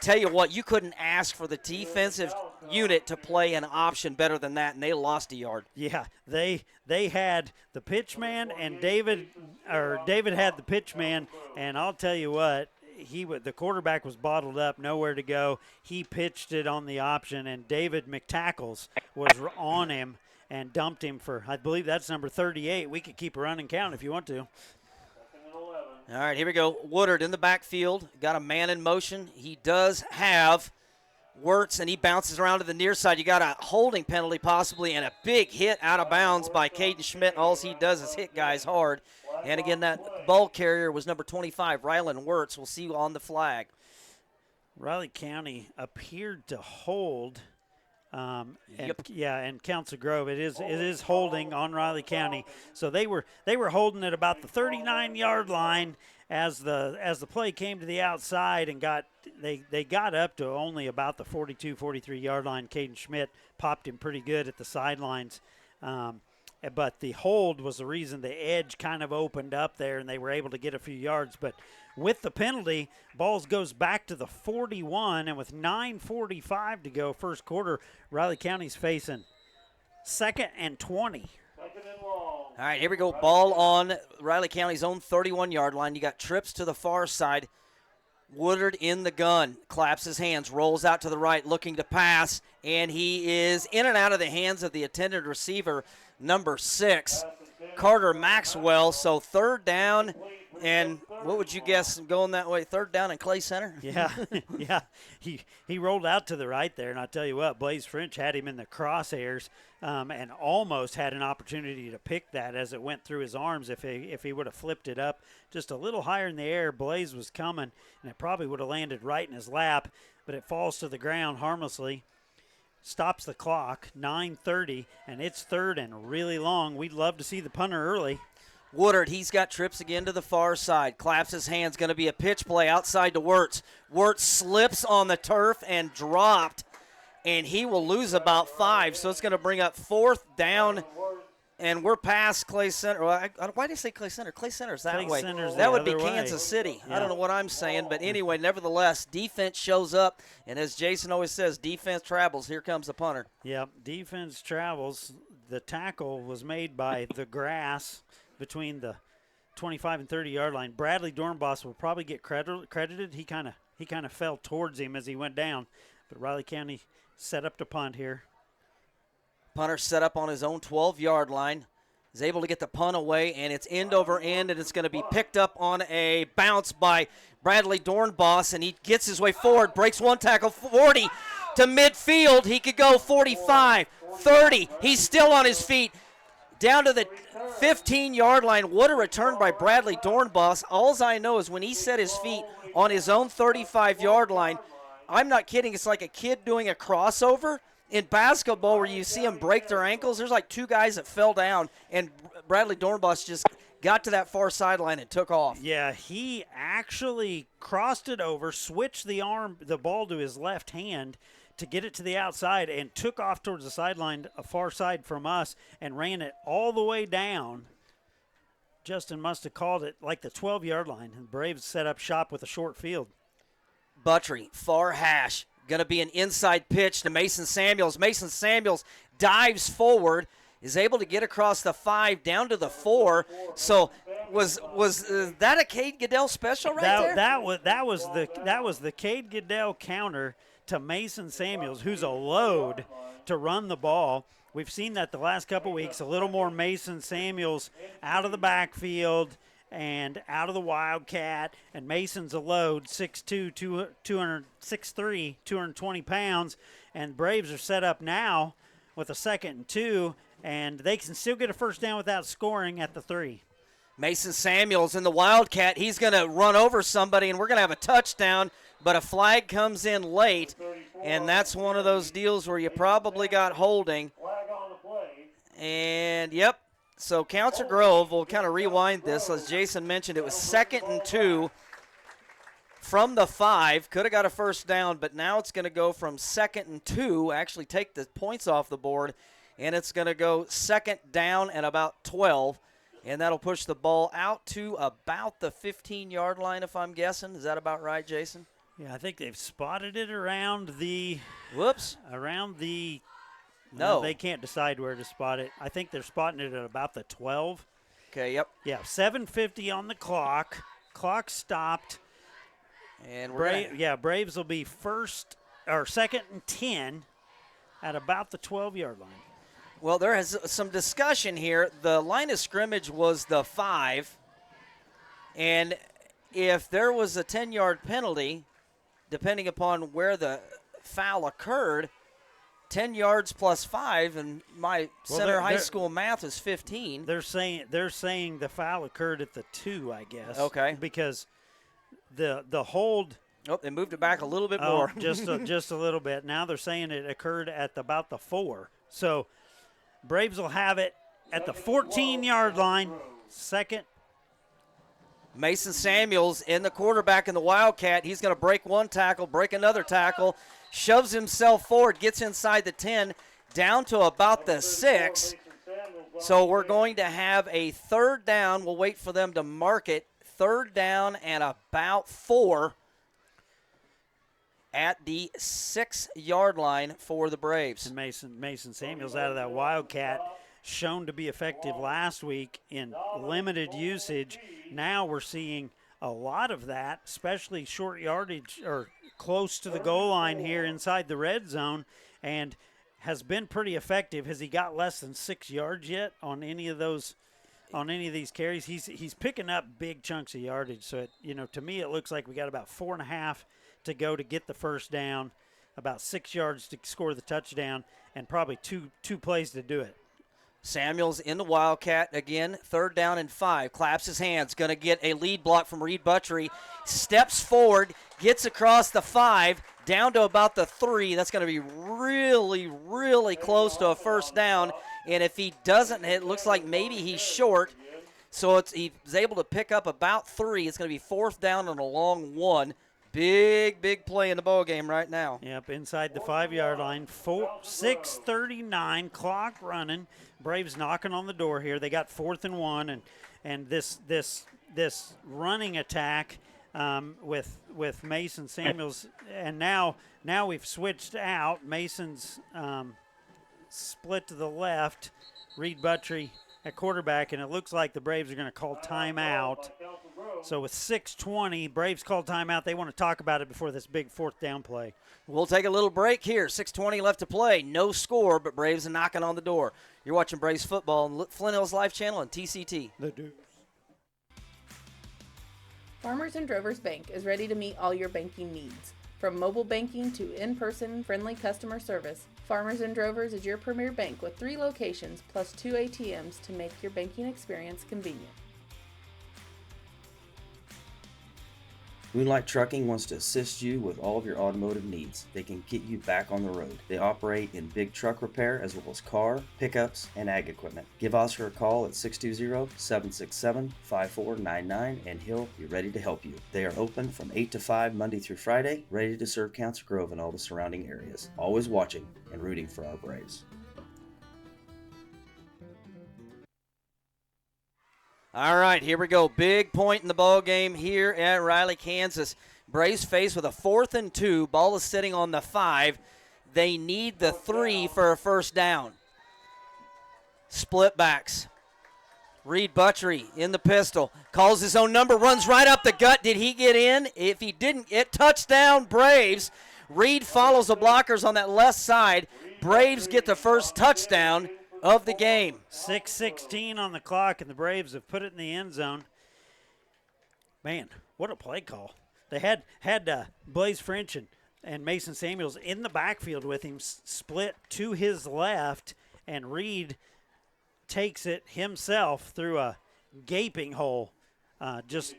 Tell you what, you couldn't ask for the defensive unit to play an option better than that, and they lost a yard. Yeah, they had the pitch man, and David had the pitch man, and I'll tell you what, the quarterback was bottled up, nowhere to go. He pitched it on the option, and David McTackles was on him and dumped him for, I believe that's number 38. We could keep a running count if you want to. All right, here we go. Woodard in the backfield. Got a man in motion. He does have Wirtz, and he bounces around to the near side. You got a holding penalty possibly and a big hit out of bounds by Caden Schmidt. All he does is hit guys hard. And again, that ball carrier was number 25, Rylan Wirtz. We'll see you on the flag. Riley County appeared to hold. And Council Grove, it is holding on Riley County. So they were holding at about the 39-yard line as the play came to the outside and they got up to only about the 42, 43-yard line. Caden Schmidt popped him pretty good at the sidelines. But the hold was the reason the edge kind of opened up there and they were able to get a few yards. But with the penalty, balls goes back to the 41, and with 9:45 to go first quarter, Riley County's facing 2nd and 20. All right, here we go. Ball on Riley County's own 31-yard line. You got trips to the far side. Woodard in the gun, claps his hands, rolls out to the right, looking to pass, and he is in and out of the hands of the intended receiver, number 6, Carter Maxwell. So 3rd down, and what would you guess going that way? 3rd down and Clay Center? Yeah, yeah. He rolled out to the right there, and I'll tell you what, Blaze French had him in the crosshairs and almost had an opportunity to pick that as it went through his arms. If he would have flipped it up just a little higher in the air, Blaze was coming, and it probably would have landed right in his lap, but it falls to the ground harmlessly. Stops the clock, 9:30, and it's 3rd and really long. We'd love to see the punter early. Woodard, he's got trips again to the far side. Claps his hands. Going to be a pitch play outside to Wirtz. Wirtz slips on the turf and dropped, and he will lose about 5. So it's going to bring up 4th down, and we're past Clay Center. Well, why did I say Clay Center? Clay Center's that Clay way. Center's That the would be other way. Kansas City. Yeah. I don't know what I'm saying, but anyway, nevertheless, defense shows up, and as Jason always says, defense travels. Here comes the punter. Yep, defense travels. The tackle was made by the grass between the 25 and 30-yard line. Bradley Dornbos will probably get credited. He kind of fell towards him as he went down, but Riley County set up to punt here. Punter set up on his own 12-yard line. Is able to get the punt away, and it's end over end, and it's going to be picked up on a bounce by Bradley Dornbos, and he gets his way forward, breaks one tackle, 40 to midfield. He could go 45, 30. He's still on his feet. Down to the 15-yard line. What a return by Bradley Dornbos. All I know is when he set his feet on his own 35-yard line, I'm not kidding, it's like a kid doing a crossover. In basketball where you see them break their ankles, there's like 2 guys that fell down, and Bradley Dornbos just got to that far sideline and took off. Yeah, he actually crossed it over, switched the ball to his left hand to get it to the outside, and took off towards the sideline, a far side from us, and ran it all the way down. Justin must have called it like the 12-yard line, and Braves set up shop with a short field. Buttrey, far hash. Going to be an inside pitch to Mason Samuels. Mason Samuels dives forward, is able to get across the 5 down to the 4. So was that a Cade Goodell special there? That was the Cade Goodell counter to Mason Samuels, who's a load to run the ball. We've seen that the last couple weeks, a little more Mason Samuels out of the backfield and out of the Wildcat, and Mason's a load, 6'2", 6'3", 220 pounds, and Braves are set up now with a 2nd and 2, and they can still get a first down without scoring at the 3. Mason Samuels in the Wildcat. He's going to run over somebody, and we're going to have a touchdown, but a flag comes in late, and that's one of those deals where you probably got holding. And, yep. So Council Grove will kind of rewind this. As Jason mentioned, it was 2nd and 2 from the 5. Could have got a first down, but now it's going to go from 2nd and 2, actually take the points off the board, and it's going to go second down and about 12, and that'll push the ball out to about the 15-yard line, if I'm guessing. Is that about right, Jason? Yeah, I think they've spotted it around the Whoops. No, they can't decide where to spot it. I think they're spotting it at about the 12. Okay, yep. Yeah, 7:50 on the clock. Clock stopped. And we're Braves will be second and 10 at about the 12-yard line. Well, there is some discussion here. The line of scrimmage was the 5, and if there was a 10-yard penalty, depending upon where the foul occurred, 10 yards plus 5, and my high school math is 15. They're saying the foul occurred at the 2, I guess. Okay. Because the hold. Oh, they moved it back a little bit more. just a little bit. Now they're saying it occurred at about the 4. So Braves will have it at the 14-yard line. Second. Mason Samuels in the quarterback in the Wildcat. He's going to break one tackle, break another tackle, shoves himself forward, gets inside the 10, down to about the 6. So we're going to have a third down. We'll wait for them to mark it. Third down and about 4 at the 6-yard line for the Braves. And Mason Samuels out of that Wildcat, shown to be effective last week in limited usage. Now we're seeing a lot of that, especially short yardage or close to the goal line here inside the red zone, and has been pretty effective. Has he got less than 6 yards yet on any of these carries? He's picking up big chunks of yardage. So to me, it looks like we got about 4.5 to go to get the first down, about 6 yards to score the touchdown, and probably two plays to do it. Samuels in the Wildcat again, third down and 5. Claps his hands, going to get a lead block from Reed Buttrey. Steps forward, gets across the 5, down to about the 3. That's going to be really, really close to a first down. And if he doesn't, it looks like maybe he's short. So he's able to pick up about 3. It's going to be fourth down and a long 1. Big play in the ball game right now. Yep, inside the 5-yard line. 6:39, clock running. Braves knocking on the door here. They got 4th and 1, and this running attack with Mason Samuels, and now we've switched out. Mason's split to the left. Reed Buttrey at quarterback, and it looks like the Braves are going to call timeout. So with 6:20, Braves call timeout. They want to talk about it before this big fourth down play. We'll take a little break here. 6:20 left to play. No score, but Braves are knocking on the door. You're watching Braves football on Flint Hills Live Channel and TCT. The Dukes. Farmers and Drovers Bank is ready to meet all your banking needs. From mobile banking to in-person friendly customer service, Farmers and Drovers is your premier bank with 3 locations plus 2 ATMs to make your banking experience convenient. Moonlight Trucking wants to assist you with all of your automotive needs. They can get you back on the road. They operate in big truck repair as well as car, pickups, and ag equipment. Give Oscar a call at 620-767-5499 and he'll be ready to help you. They are open from 8 to 5 Monday through Friday, ready to serve Council Grove and all the surrounding areas. Always watching and rooting for our Braves. All right, here we go. Big point in the ball game here at Riley, Kansas. Braves faced with a 4th and 2. Ball is sitting on the 5. They need the 3 for a first down. Split backs. Reed Buttrey in the pistol. Calls his own number, runs right up the gut. Did he get in? If he didn't, touchdown Braves. Reed follows the blockers on that left side. Braves get the first touchdown of the game. 6:16 on the clock, and the Braves have put it in the end zone. Man, what a play call. They had Blaze French and Mason Samuels in the backfield with him, split to his left, and Reed takes it himself through a gaping hole just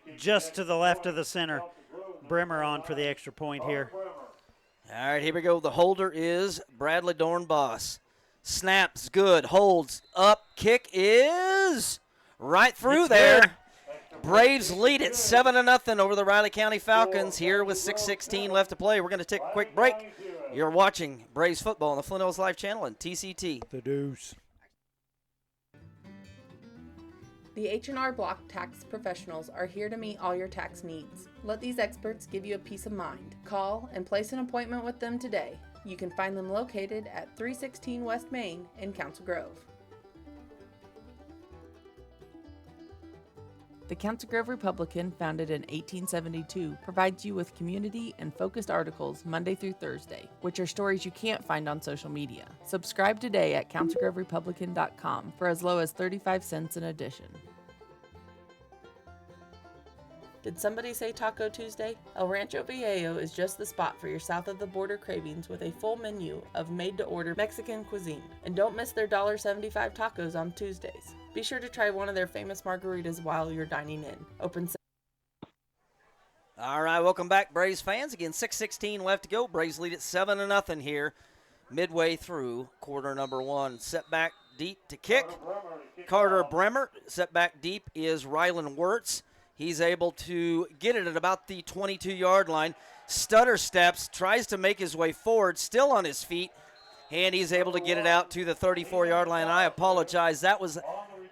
to the left of the center. Bremer on for the extra point here. All right, here we go. The holder is Bradley Dornbos. Snaps good, holds up, kick is right through It's there. good. Braves lead it 7-0 over the Riley County Falcons here with 6:16 left to play. We're going to take a quick break. You're watching Braves football on the Flint Hills Live channel and TCT. The Deuce. The H&R Block tax professionals are here to meet all your tax needs. Let these experts give you a peace of mind. Call and place an appointment with them today. You can find them located at 316 West Main in Council Grove. The Council Grove Republican, founded in 1872, provides you with community and focused articles Monday through Thursday, which are stories you can't find on social media. Subscribe today at councilgroverepublican.com for as low as 35 cents an edition. Did somebody say Taco Tuesday? El Rancho Viejo is just the spot for your south of the border cravings with a full menu of made-to-order Mexican cuisine. And don't miss their $1.75 tacos on Tuesdays. Be sure to try one of their famous margaritas while you're dining in. Open. All right, welcome back, Braves fans. Again, 6:16 left to go. Braves lead it 7-0 here, midway through quarter number one. Set back deep to kick. Carter Bremer. Set back deep is Rylan Wirtz. He's able to get it at about the 22-yard line. Stutter steps, tries to make his way forward, still on his feet, and he's able to get it out to the 34-yard line. I apologize. That was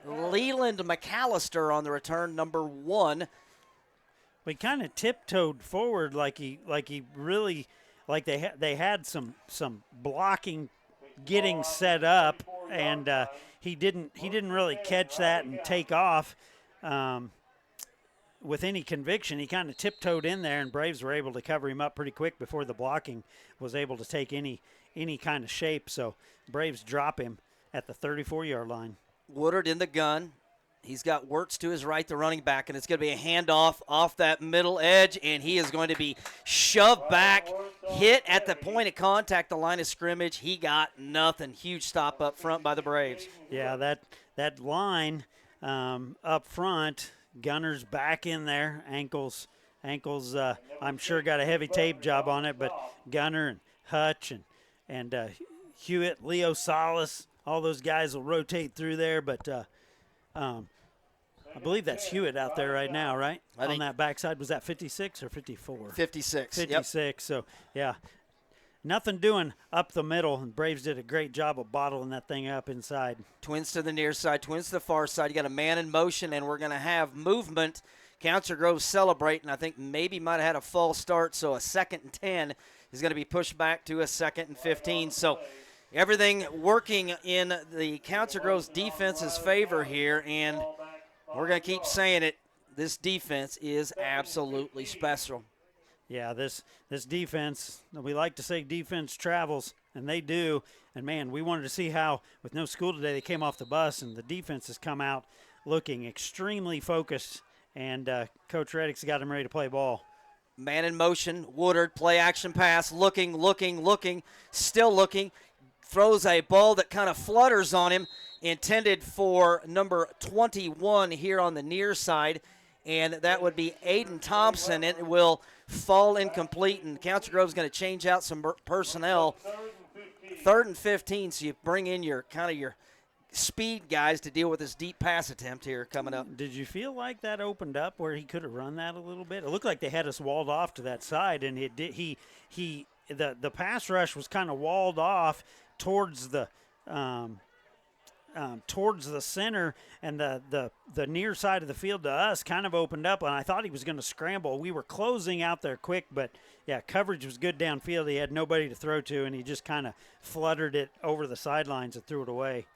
Leland McAllister on the return, number 1. We kind of tiptoed forward like they had some blocking getting set up, and he didn't really catch that and take off with any conviction. He kind of tiptoed in there, and Braves were able to cover him up pretty quick before the blocking was able to take any kind of shape. So Braves drop him at the 34-yard line. Woodard in the gun. He's got Wirtz to his right, the running back, and it's going to be a handoff off that middle edge, and he is going to be shoved back, hit at the point of contact, the line of scrimmage. He got nothing. Huge stop up front by the Braves. Yeah, that line up front, Gunner's back in there. Ankles, I'm sure got a heavy tape job on it, but Gunner and Hutch and Hewitt, Leo Salas, all those guys will rotate through there, but I believe that's Hewitt out there right now, right? On that backside. Was that 56 or 54? 56. 56. Yep. So, yeah, nothing doing up the middle, and Braves did a great job of bottling that thing up inside. Twins to the near side, twins to the far side. You got a man in motion, and we're going to have movement. Council Grove celebrating. I think maybe might have had a false start, so a 2nd and 10 is going to be pushed back to a 2nd and 15. So everything working in the Council Grove's defense's favor here, and we're going to keep saying it. This defense is absolutely special. Yeah, this defense, we like to say defense travels, and they do. And, man, we wanted to see how, with no school today, they came off the bus, and the defense has come out looking extremely focused, and Coach Reddick's got them ready to play ball. Man in motion, Woodard, play action pass, looking, still looking. Throws a ball that kind of flutters on him, intended for number 21 here on the near side, and that would be Aiden Thompson. It will fall incomplete, and Council Grove's going to change out some personnel. 3rd and 15, so you bring in your speed guys to deal with this deep pass attempt here coming up. Did you feel like that opened up where he could have run that a little bit? It looked like they had us walled off to that side, and the pass rush was kind of walled off towards the center, and the near side of the field to us kind of opened up, and I thought he was going to scramble. We were closing out there quick, but yeah, coverage was good downfield. He had nobody to throw to, and he just kind of fluttered it over the sidelines and threw it away.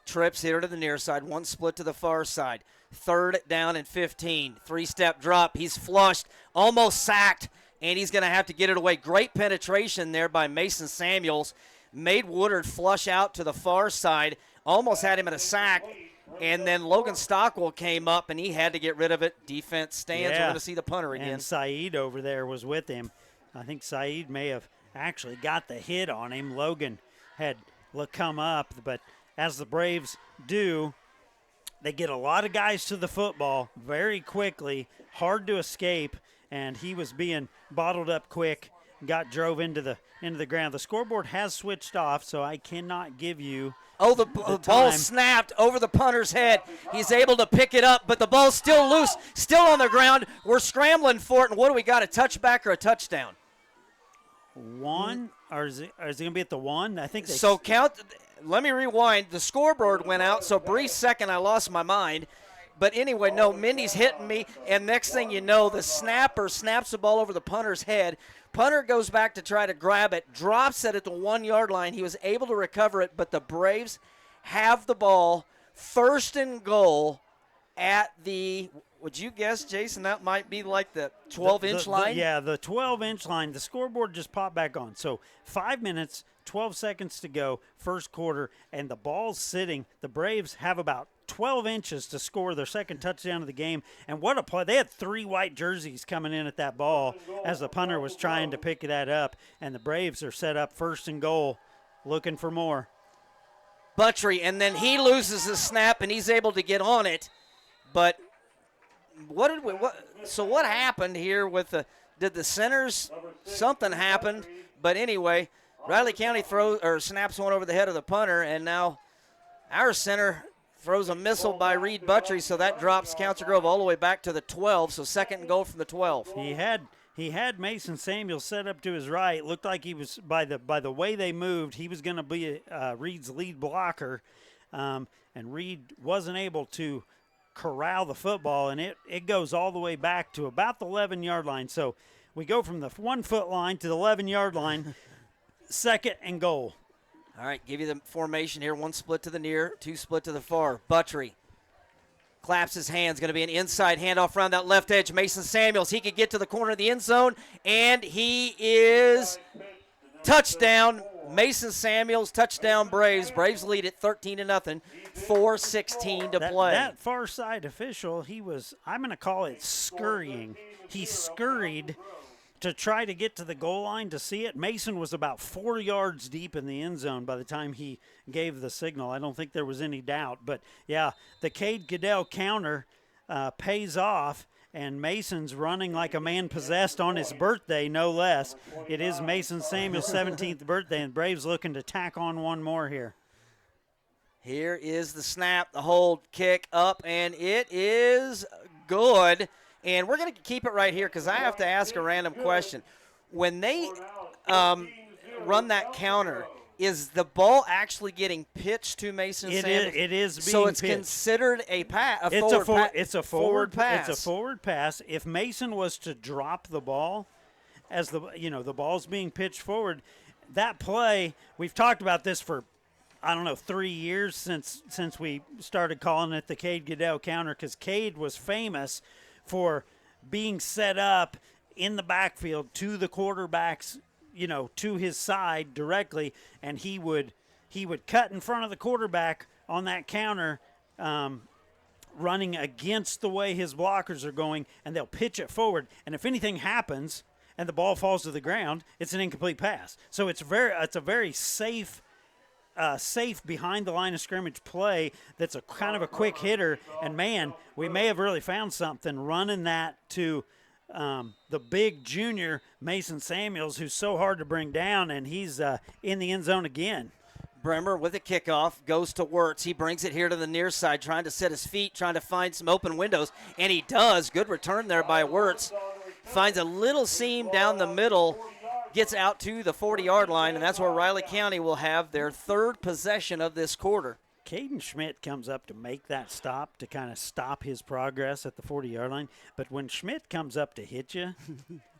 Trips here to the near side, one split to the far side. 3rd down and 15. 3-step drop. He's flushed, almost sacked, and he's going to have to get it away. Great penetration there by Mason Samuels. Made Woodard flush out to the far side, almost had him at a sack, and then Logan Stockwell came up, and he had to get rid of it. Defense stands. Yeah. We're going to see the punter again. And Saeed over there was with him. I think Saeed may have actually got the hit on him. Logan had come up, but as the Braves do, they get a lot of guys to the football very quickly, hard to escape, and he was being bottled up quick got drove into the ground. The scoreboard has switched off, so I cannot give you. Oh, the ball time. snapped over the punter's head. He's able to pick it up, but the ball's still loose, still on the ground. We're scrambling for it, and what do we got, a touchback or a touchdown? One, or is it going to be at the one? I think they So count. Let me rewind. The scoreboard went out, so brief second I lost my mind. But anyway, no, Mindy's hitting me, and next thing you know, the snapper snaps the ball over the punter's head. Punter goes back to try to grab it, drops it at the 1 yard line. He was able to recover it, but the Braves have the ball, 1st and goal at the, would you guess, Jason, that might be like the 12-inch line? Yeah, the 12-inch line. The scoreboard just popped back on. So 5 minutes, 12 seconds to go, first quarter, and the ball's sitting. The Braves have about 12 inches to score their second touchdown of the game. And what a play. They had 3 white jerseys coming in at that ball as the punter was trying to pick that up. And the Braves are set up 1st and goal, looking for more. Buttry, and then he loses the snap, and he's able to get on it. But what happened here with did the centers, something happened. But anyway, Riley County snaps one over the head of the punter, and now our center throws a missile by Reed Buttry, so that drops Council Grove all the way back to the 12, so 2nd and goal from the 12. He had Mason Samuel set up to his right. Looked like he was, by the way they moved, he was going to be Reed's lead blocker, and Reed wasn't able to corral the football, and it goes all the way back to about the 11-yard line. So we go from the 1 foot line to the 11-yard line, 2nd and goal. All right, give you the formation here. 1 split to the near, 2 split to the far. Buttry claps his hands. Going to be an inside handoff around that left edge. Mason Samuels, he could get to the corner of the end zone, and he is touchdown. Mason Samuels, touchdown Braves. Braves lead it 13-0, 4:16 to play. That far side official, I'm going to call it scurrying. He scurried to try to get to the goal line to see it. Mason was about 4 yards deep in the end zone by the time he gave the signal. I don't think there was any doubt. But, yeah, the Cade Goodell counter pays off, and Mason's running like a man possessed on his birthday, no less. It is Mason Samuel's 17th birthday, and Braves looking to tack on one more here. Here is the snap, the hold, kick up, and it is good. And we're going to keep it right here because I have to ask a random question. When they run that counter, is the ball actually getting pitched to Mason Samuels? It is being so it's pitched. Considered a pass. It's a forward pass. It's a forward pass. If Mason was to drop the ball, as the ball's being pitched forward, that play, we've talked about this for 3 years since we started calling it the Cade Goodell counter, because Cade was famous for being set up in the backfield to the quarterback's, to his side directly, and he would cut in front of the quarterback on that counter, running against the way his blockers are going, and they'll pitch it forward. And if anything happens and the ball falls to the ground, it's an incomplete pass. So it's a very safe behind the line of scrimmage play that's a kind of a quick hitter. And, man, we may have really found something running that to the big junior Mason Samuels, who's so hard to bring down, and he's in the end zone again. Bremer with a kickoff goes to Wirtz. He brings it here to the near side, trying to set his feet, trying to find some open windows, and he does. Good return there by Wirtz. Finds a little seam down the middle, gets out to the 40-yard line, and that's where Riley County will have their 3rd possession of this quarter. Caden Schmidt comes up to make that stop, to kind of stop his progress at the 40-yard line. But when Schmidt comes up to hit you,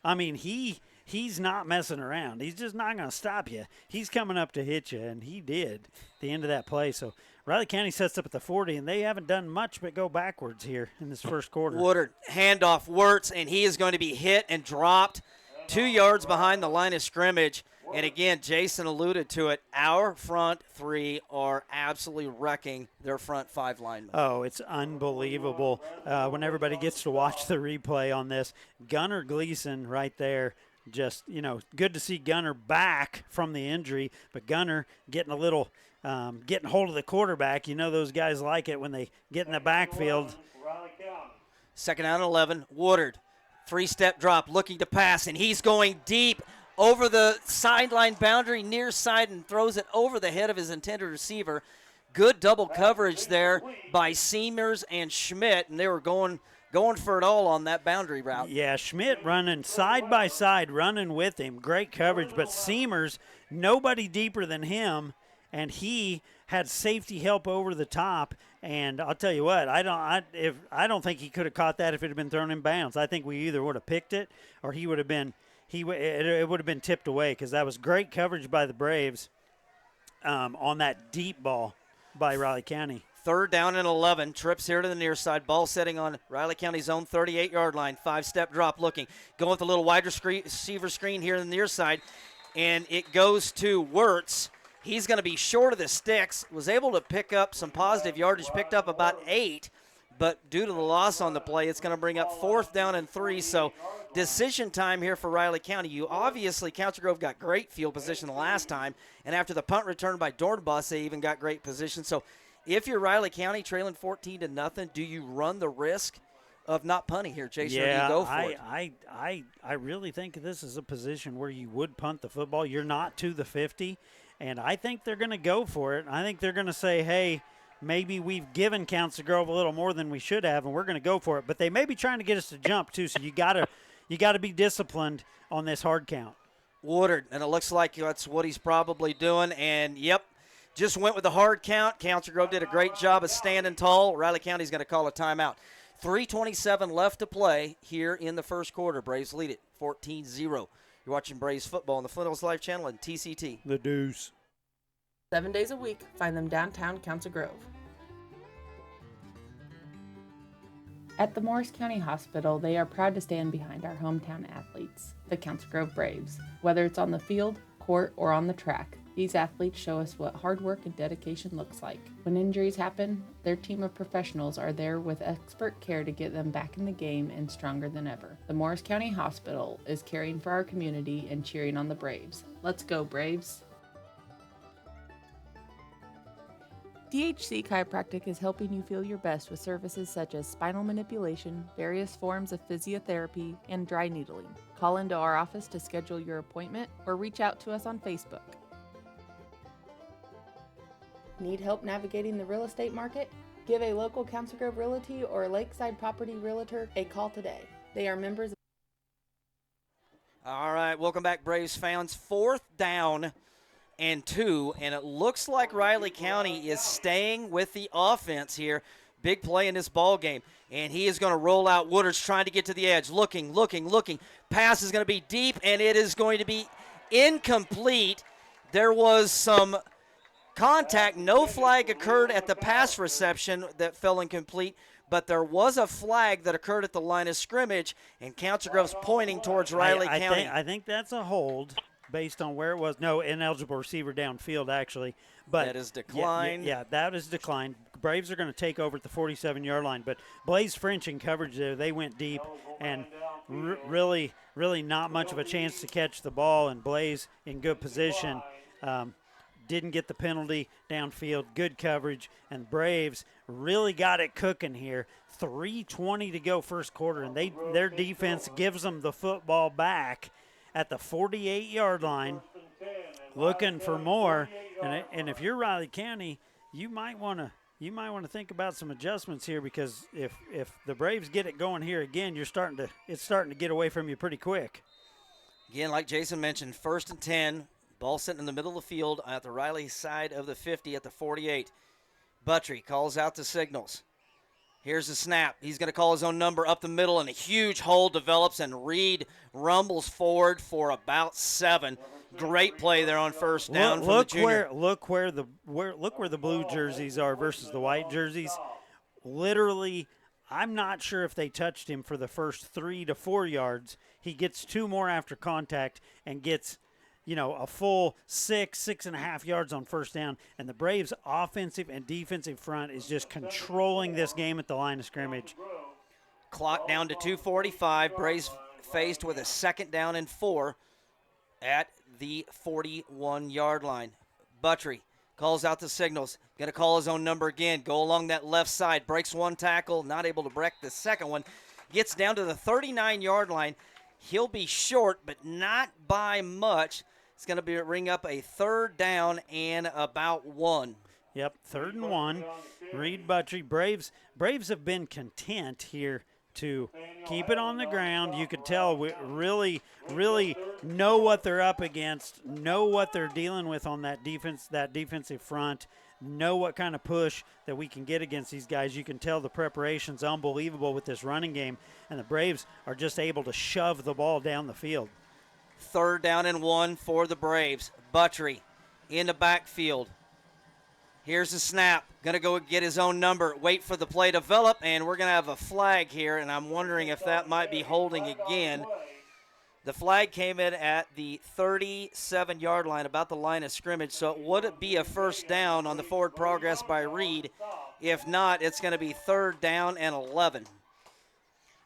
I mean, he's not messing around. He's just not going to stop you. He's coming up to hit you, and he did at the end of that play. So Riley County sets up at the 40, and they haven't done much but go backwards here in this first quarter. Woodard, handoff Wirtz, and he is going to be hit and dropped 2 yards behind the line of scrimmage. And again, Jason alluded to it. Our front 3 are absolutely wrecking their front 5 linemen. Oh, it's unbelievable when everybody gets to watch the replay on this. Gunnar Gleason right there. Just, good to see Gunnar back from the injury, but Gunnar getting a little, getting hold of the quarterback. Those guys like it when they get in the backfield. 2nd down and 11. Woodard, 3-step drop, looking to pass, and he's going deep over the sideline boundary near side and throws it over the head of his intended receiver. Good double coverage there by Seamers and Schmidt, and they were going for it all on that boundary route. Yeah, Schmidt running side by side, running with him. Great coverage, but Seamers, nobody deeper than him, and he had safety help over the top. And I'll tell you what, I don't think he could have caught that if it had been thrown in bounds. I think we either would have picked it or it would have been tipped away, because that was great coverage by the Braves on that deep ball by Riley County. 3rd down and 11. Trips here to the near side. Ball setting on Riley County's own 38-yard line. 5-step drop looking. Going with a little wide receiver screen here on the near side. And it goes to Wirtz. He's going to be short of the sticks. Was able to pick up some positive yardage. Picked up about 8. But due to the loss on the play, it's going to bring up 4th down and 3. So decision time here for Riley County. Council Grove got great field position the last time. And after the punt return by Dornbos, they even got great position. So if you're Riley County trailing 14-0, do you run the risk of not punting here, Jason? Yeah, or do you go for it? I really think this is a position where you would punt the football. You're not to the 50, and I think they're going to go for it. I think they're going to say, hey, maybe we've given Council Grove a little more than we should have, and we're going to go for it. But they may be trying to get us to jump too, so you got to be disciplined on this hard count. Woodard, and it looks like that's what he's probably doing. And yep. Just went with the hard count. Council Grove did a great job of standing tall. Riley County's going to call a timeout. 3:27 left to play here in the first quarter. Braves lead it 14-0. You're watching Braves football on the Flint Hills Live channel and TCT. The Deuce. 7 days a week, find them downtown Council Grove. At the Morris County Hospital, they are proud to stand behind our hometown athletes, the Council Grove Braves. Whether it's on the field, court, or on the track, these athletes show us what hard work and dedication looks like. When injuries happen, their team of professionals are there with expert care to get them back in the game and stronger than ever. The Morris County Hospital is caring for our community and cheering on the Braves. Let's go, Braves! DHC Chiropractic is helping you feel your best with services such as spinal manipulation, various forms of physiotherapy, and dry needling. Call into our office to schedule your appointment or reach out to us on Facebook. Need help navigating the real estate market? Give a local Council Grove Realty or Lakeside Property Realtor a call today. They are members of... All right, welcome back, Braves fans. 4th down and 2, and it looks like Riley County is staying with the offense here. Big play in this ball game, and he is going to roll out. Woodard's trying to get to the edge, looking. Pass is going to be deep, and it is going to be incomplete. There was some contact. No flag occurred at the pass reception that fell incomplete, but there was a flag that occurred at the line of scrimmage, and Council Grove's pointing towards Riley County. I think that's a hold based on where it was. No, ineligible receiver downfield, actually. But that is declined. Yeah, that is declined. Braves are going to take over at the 47-yard line, but Blaze French in coverage there, they went deep, and really not much of a chance to catch the ball, and Blaze in good position. Didn't get the penalty downfield, good coverage, and Braves really got it cooking here. 3:20 to go first quarter, and their defense gives them the football back at the 48-yard line, looking for more. And if you're Riley County, you might want to think about some adjustments here, because if the Braves get it going here again, it's starting to get away from you pretty quick. Again, like Jason mentioned, 1st and 10. Ball sitting in the middle of the field at the Riley side of the 50 at the 48. Buttry calls out the signals. Here's the snap. He's going to call his own number up the middle, and a huge hole develops, and Reed rumbles forward for about 7. Great play there on first down from the junior. Look where the blue jerseys are versus the white jerseys. Literally, I'm not sure if they touched him for the first 3 to 4 yards. He gets 2 more after contact and gets a full 6.5 yards on first down. And the Braves' offensive and defensive front is just controlling this game at the line of scrimmage. Clock down to 2:45. Braves faced with a 2nd down and 4 at the 41-yard line. Buttry calls out the signals. Going to call his own number again. Go along that left side. Breaks one tackle. Not able to break the second one. Gets down to the 39-yard line. He'll be short, but not by much. It's going to ring up a 3rd down and about 1. Yep, 3rd and 1. Reed Buttrey. Braves have been content here to keep it on the ground. You could tell we really know what they're up against, know what they're dealing with on that defensive front, know what kind of push that we can get against these guys. You can tell the preparation's unbelievable with this running game, and the Braves are just able to shove the ball down the field. 3rd down and 1 for the Braves. Buttrey in the backfield. Here's the snap. Going to go get his own number. Wait for the play to develop, and we're going to have a flag here, and I'm wondering if that might be holding again. The flag came in at the 37-yard line, about the line of scrimmage, so would it be a 1st down on the forward progress by Reed? If not, it's going to be 3rd down and 11.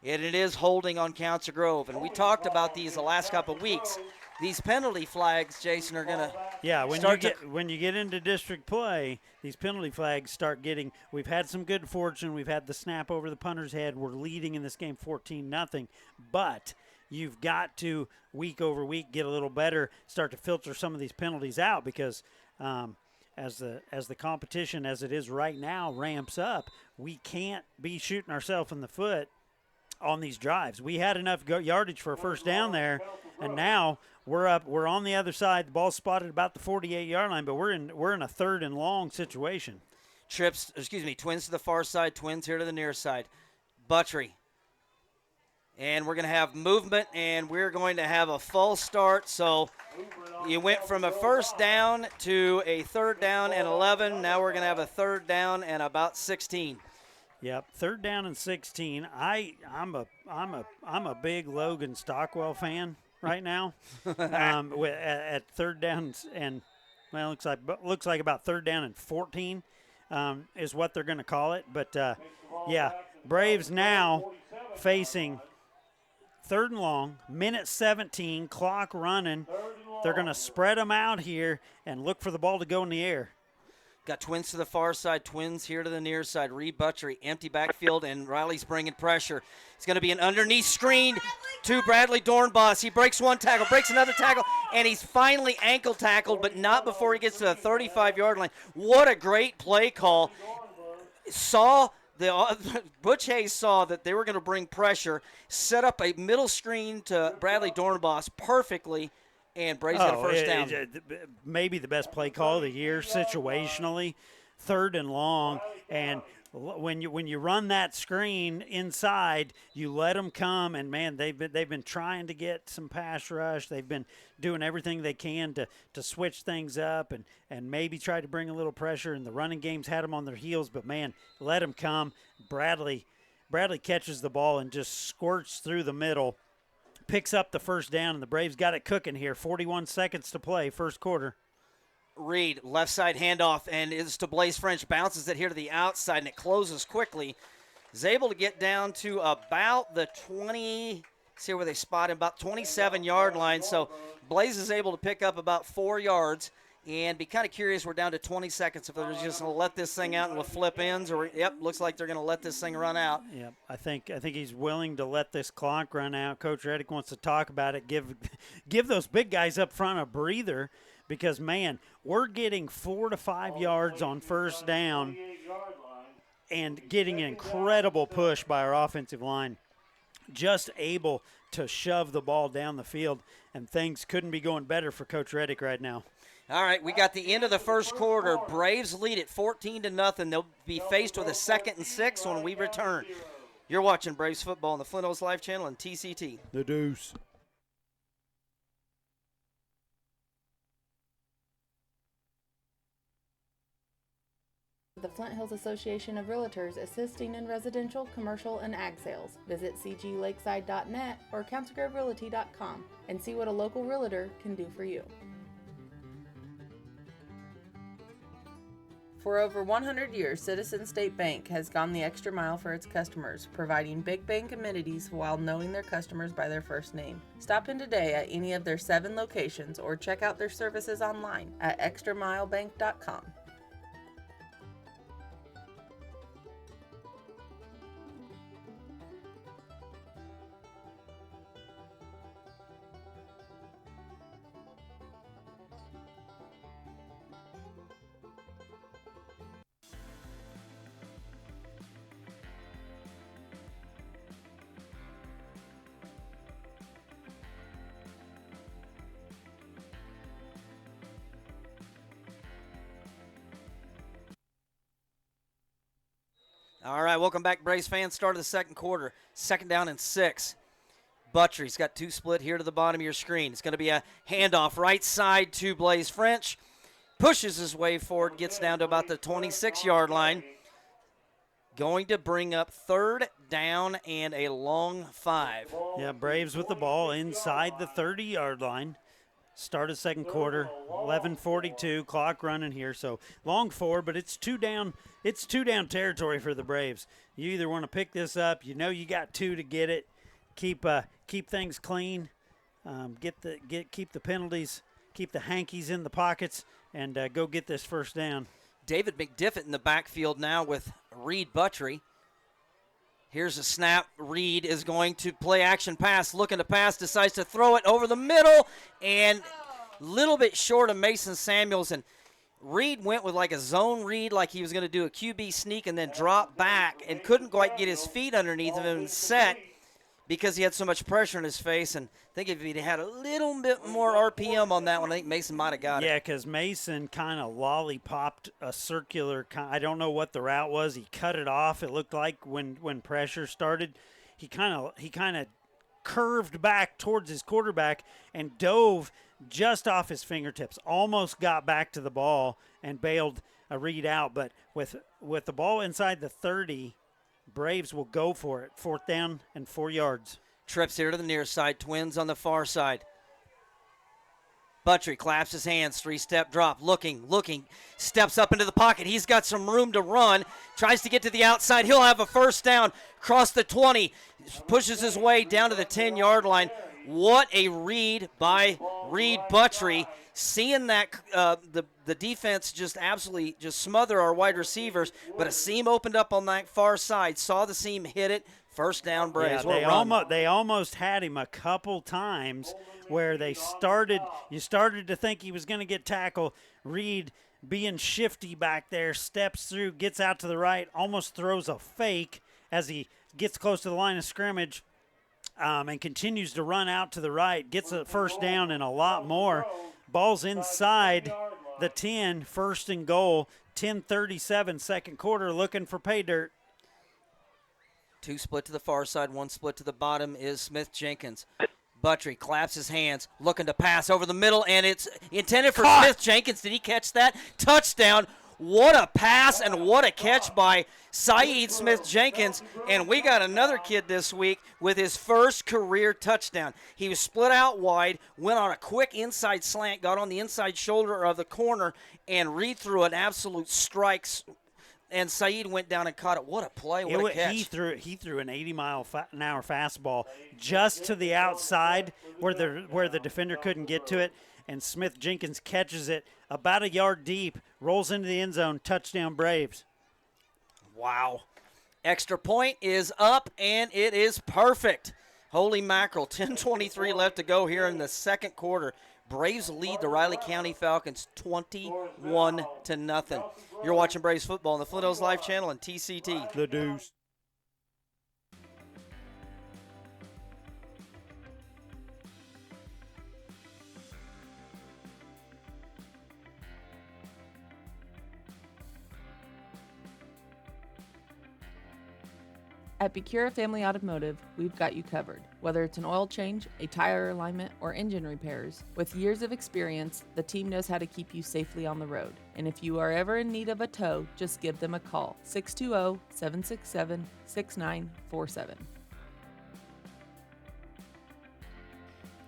And it is holding on Council Grove, and we talked about these the last couple of weeks. These penalty flags, Jason, are going to when you get into district play, these penalty flags start getting. We've had some good fortune. We've had the snap over the punter's head. We're leading in this game 14-0, but you've got to week over week get a little better, start to filter some of these penalties out, because as the competition as it is right now ramps up, we can't be shooting ourselves in the foot on these drives. We had enough yardage for a 1st down there, and now we're on the other side. The ball's spotted about the 48-yard line, but we're in a 3rd and long situation. Twins to the far side, twins here to the near side. Buttrey. And we're going to have movement, and we're going to have a false start. So you went from a 1st down to a 3rd down and 11. Now we're going to have a 3rd down and about 16. Yep, 3rd down and 16. I'm a big Logan Stockwell fan right now. At 3rd down and looks like about 3rd down and 14 is what they're going to call it. But Braves now facing 3rd and long, minute 17, clock running. They're going to spread them out here and look for the ball to go in the air. Got twins to the far side, twins here to the near side. Reed Buttrey, empty backfield, and Riley's bringing pressure. It's going to be an underneath screen to Bradley Dornbos. He breaks one tackle, breaks another tackle, and he's finally ankle tackled, but not before he gets to the 35-yard line. What a great play call. Butch Hayes saw that they were going to bring pressure, set up a middle screen to Bradley Dornbos perfectly, and Braves got a 1st down. Maybe the best play call of the year situationally, 3rd and long. And when you run that screen inside, you let them come. And, man, they've been trying to get some pass rush. They've been doing everything they can to switch things up and maybe try to bring a little pressure. And the running game's had them on their heels. But, man, let them come. Bradley catches the ball and just squirts through the middle. Picks up the 1st down, and the Braves got it cooking here. 41 seconds to play, 1st quarter. Reed, left side handoff, and it's to Blaze French. Bounces it here to the outside, and it closes quickly. Is able to get down to about the 20, see where they spot him, about 27-yard line. So Blaze is able to pick up about 4 yards. And be kind of curious, we're down to 20 seconds if they're just going to let this thing out and we'll flip ends. Or, looks like they're going to let this thing run out. Yep, I think he's willing to let this clock run out. Coach Reddick wants to talk about it. Give those big guys up front a breather because, man, we're getting 4 to 5 yards on 1st down and getting an incredible push by our offensive line. Just able to shove the ball down the field, and things couldn't be going better for Coach Reddick right now. All right, we got the end of the 1st quarter. Braves lead it 14-0. They'll be faced with a 2nd and 6 when we return. You're watching Braves football on the Flint Hills Live Channel and TCT. The Deuce. The Flint Hills Association of Realtors assisting in residential, commercial, and ag sales. Visit cglakeside.net or councilgroverealty.com and see what a local realtor can do for you. For over 100 years, Citizen State Bank has gone the extra mile for its customers, providing big bank amenities while knowing their customers by their first name. Stop in today at any of their 7 locations or check out their services online at extramilebank.com. All right, welcome back, Braves fans. Start of the second quarter. 2nd down and 6. Buttrey's got 2 split here to the bottom of your screen. It's going to be a handoff right side to Blaze French. Pushes his way forward, gets down to about the 26-yard line. Going to bring up 3rd down and a long 5. Yeah, Braves with the ball inside the 30-yard line. Start of second quarter, 11:42, clock running here. So long 4, but it's 2 down. It's 2 down territory for the Braves. You either want to pick this up, you know you got 2 to get it, keep things clean, keep the penalties, keep the hankies in the pockets, and go get this first down. David McDiffett in the backfield now with Reed Buttrey. Here's a snap. Reed is going to play action pass, looking to pass, decides to throw it over the middle, and a little bit short of Mason Samuels. And Reed went with like a zone read, like he was going to do a QB sneak and then drop back, and couldn't quite get his feet underneath him and set because he had so much pressure in his face. And I think if he'd had a little bit more RPM on that one, I think Mason might have got it. Yeah, because Mason kind of lollipopped a circular. I don't know what the route was. He cut it off. It looked like when pressure started, he kind of curved back towards his quarterback and dove just off his fingertips. Almost got back to the ball and bailed a Reed out. But with the ball inside the 30, Braves will go for it. 4th down and 4 yards. Trips here to the near side. Twins on the far side. Buttrey claps his hands. 3-step drop. Looking. Steps up into the pocket. He's got some room to run. Tries to get to the outside. He'll have a first down. Cross the 20. Pushes his way down to the 10-yard line. What a read by Reed Buttrey. Seeing that the defense just absolutely just smother our wide receivers, but a seam opened up on that far side. Saw the seam, hit it. First down, Braves. Yeah, they almost had him a couple times where you started to think he was going to get tackled. Reed, being shifty back there, steps through, gets out to the right, almost throws a fake as he gets close to the line of scrimmage, and continues to run out to the right, gets a first down and a lot more. Ball's inside the 10, 1st and goal, 10:37 second quarter, looking for pay dirt. 2 split to the far side, 1 split to the bottom is Smith Jenkins. Buttrey claps his hands, looking to pass over the middle, and it's intended for Smith Jenkins. Did he catch that? Touchdown. What a pass and what a catch by Saeed Smith Jenkins. And we got another kid this week with his first career touchdown. He was split out wide, went on a quick inside slant, got on the inside shoulder of the corner, and Reed threw an absolute strike. And Saeed went down and caught it. What a play, what a catch. He threw an 80-mile-an-hour fastball just to the outside where the defender couldn't get to it, and Smith Jenkins catches it about a yard deep, rolls into the end zone, touchdown Braves. Wow. Extra point is up, and it is perfect. Holy mackerel, 10:23 left to go here in the second quarter. Braves lead the Riley County Falcons 21-0. You're watching Braves football on the Flint Hills Live channel and TCT. The Deuce. At Becura Family Automotive, we've got you covered. Whether it's an oil change, a tire alignment, or engine repairs, with years of experience, the team knows how to keep you safely on the road. And if you are ever in need of a tow, just give them a call, 620-767-6947.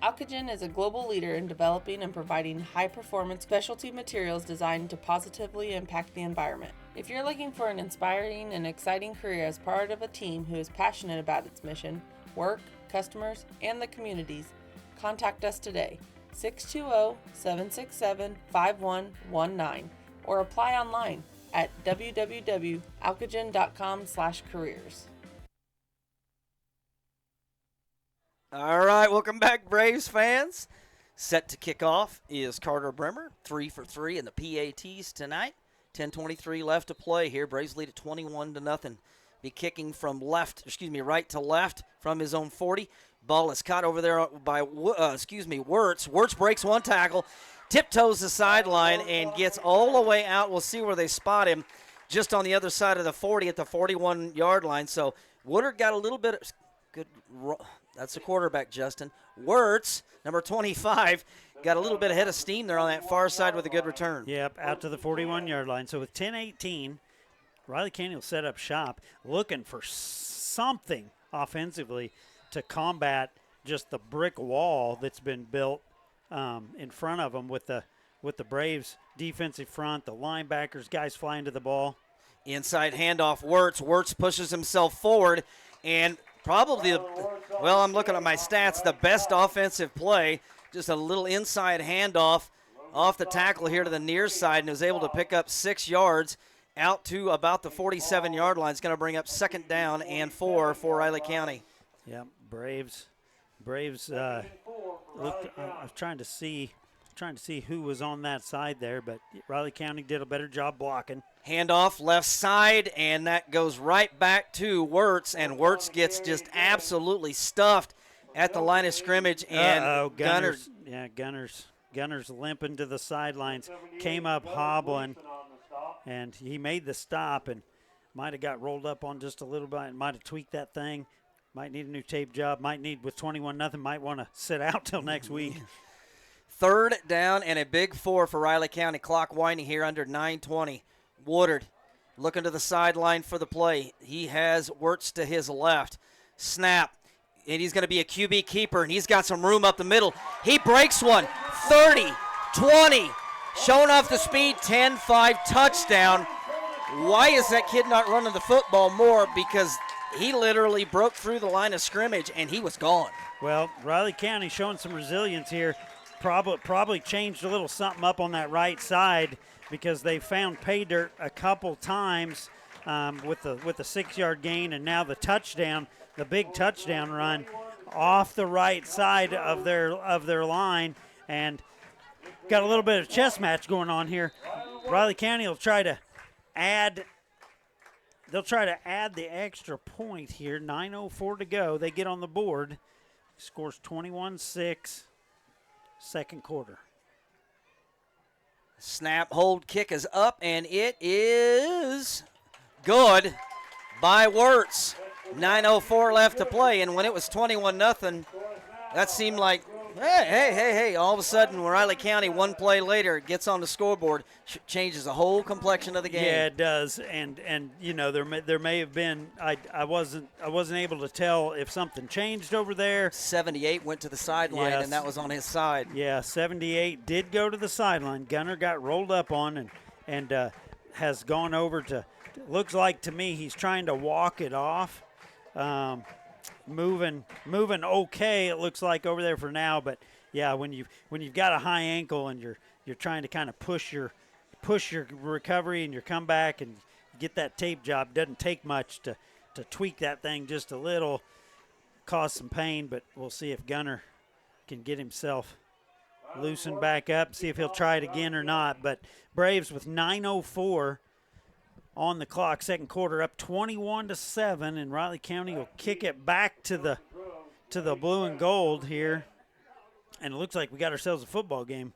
Alcogen is a global leader in developing and providing high-performance specialty materials designed to positively impact the environment. If you're looking for an inspiring and exciting career as part of a team who is passionate about its mission, work, customers, and the communities, contact us today, 620-767-5119, or apply online at www.alcogen.com/careers. All right, welcome back, Braves fans. Set to kick off is Carter Bremer, 3 for 3 in the PATs tonight. 10:23 left to play here. Braves lead at 21-0. Be kicking from right to left from his own 40. Ball is caught over there by Wirtz. Wirtz breaks one tackle, tiptoes the sideline, and gets all the way out. We'll see where they spot him. just on the other side of the 40 at the 41-yard line. So Woodard got a little bit of good. That's the quarterback, Justin. Wirtz, number 25, got a little bit ahead of steam there on that far side with a good return. Yep, out to the 41-yard line. So with 10-18, Riley County will set up shop, looking for something offensively to combat just the brick wall that's been built in front of them with the Braves defensive front, the linebackers, guys flying to the ball. Inside handoff, Wirtz. Wirtz pushes himself forward, and probably, well, I'm looking at my stats, the best offensive play, just a little inside handoff off the tackle here to the near side, and was able to pick up 6 yards out to about the 47-yard line. It's going to bring up 2nd down and 4 for Riley County. Yep, Braves. Looked, I was trying to see who was on that side there, but Riley County did a better job blocking. Handoff left side, and that goes right back to Wirtz, and Wirtz gets just absolutely stuffed at the line of scrimmage. And Gunners limping to the sidelines, came up hobbling, and he made the stop and might have got rolled up on just a little bit, might have tweaked that thing. Might need a new tape job. Might need, with 21-0, might want to sit out till next week. 3rd down and a big 4 for Riley County. Clock winding here under 9:20. Woodard looking to the sideline for the play. He has Wirtz to his left. Snap. And he's going to be a QB keeper, and he's got some room up the middle. He breaks one. 30, 20. Showing off the speed, 10-5 touchdown. Why is that kid not running the football more? Because he literally broke through the line of scrimmage, and he was gone. Well, Riley County showing some resilience here. Probably changed a little something up on that right side because they found pay dirt a couple times with the 6-yard gain, and now the touchdown, the big touchdown run off the right side of their line, and got a little bit of chess match going on here. Riley County will try to add. They'll try to add the extra point here. 9:04 to go. They get on the board. Scores 21-6. Second quarter. Snap, hold, kick is up, and it is good by Wirtz. 9:04 left to play, and when it was 21-0, that seemed like, hey, all of a sudden, Riley County, one play later, gets on the scoreboard, changes the whole complexion of the game. Yeah, it does, and you know, there may have been, I wasn't able to tell if something changed over there. 78 went to the sideline, Yes. and that was on his side. Yeah, 78 did go to the sideline. Gunner got rolled up on and has gone over to, looks like to me he's trying to walk it off. Moving okay, it looks like over there for now, but yeah, when you've got a high ankle and you're trying to kind of push your recovery and your comeback and get that tape job, doesn't take much to tweak that thing just a little, cause some pain, but we'll see if Gunner can get himself loosened back up, see if he'll try it again or not. But Braves with 9:04 on the clock, second quarter, up 21-7, and Riley County will kick it back to the blue and gold here, and it looks like we got ourselves a football game.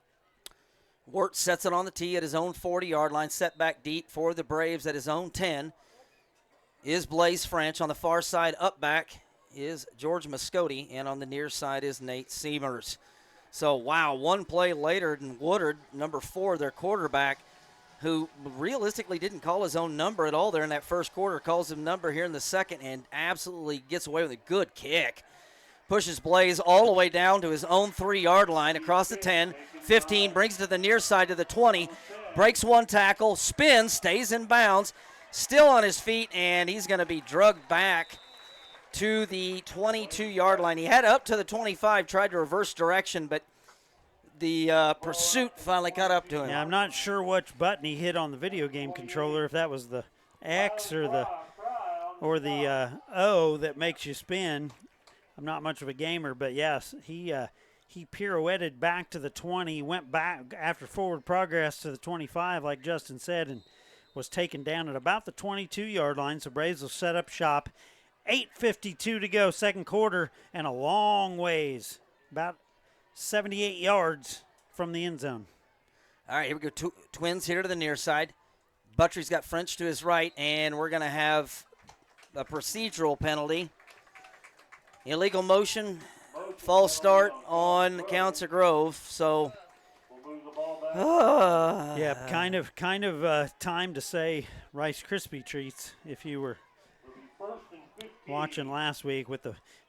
Wirtz sets it on the tee at his own 40-yard line, set back deep for the Braves at his own 10. Is Blaze French. On the far side, up back is George Muscotti, and on the near side is Nate Seamers. So, wow, one play later, and Woodard, number 4, their quarterback, who realistically didn't call his own number at all there in that first quarter, calls him number here in the second and absolutely gets away with a good kick. Pushes Blaze all the way down to his own 3-yard line across the 10, 15, brings it to the near side to the 20, breaks one tackle, spins, stays in bounds, still on his feet, and he's going to be drugged back to the 22-yard line. He had up to the 25, tried to reverse direction, but the pursuit finally caught up to him. Yeah, I'm not sure which button he hit on the video game controller, if that was the X or the O that makes you spin. I'm not much of a gamer, but yes, he pirouetted back to the 20, went back after forward progress to the 25, like Justin said, and was taken down at about the 22-yard line. So Braves will set up shop. 8:52 to go, second quarter, and a long ways, about 78 yards from the end zone. All right, here we go. Twins here to the near side. Buttrey's got French to his right, and we're going to have a procedural penalty. Illegal motion, false start on Council Grove. So, Yeah, kind of time to say Rice Krispie treats if you were watching last week with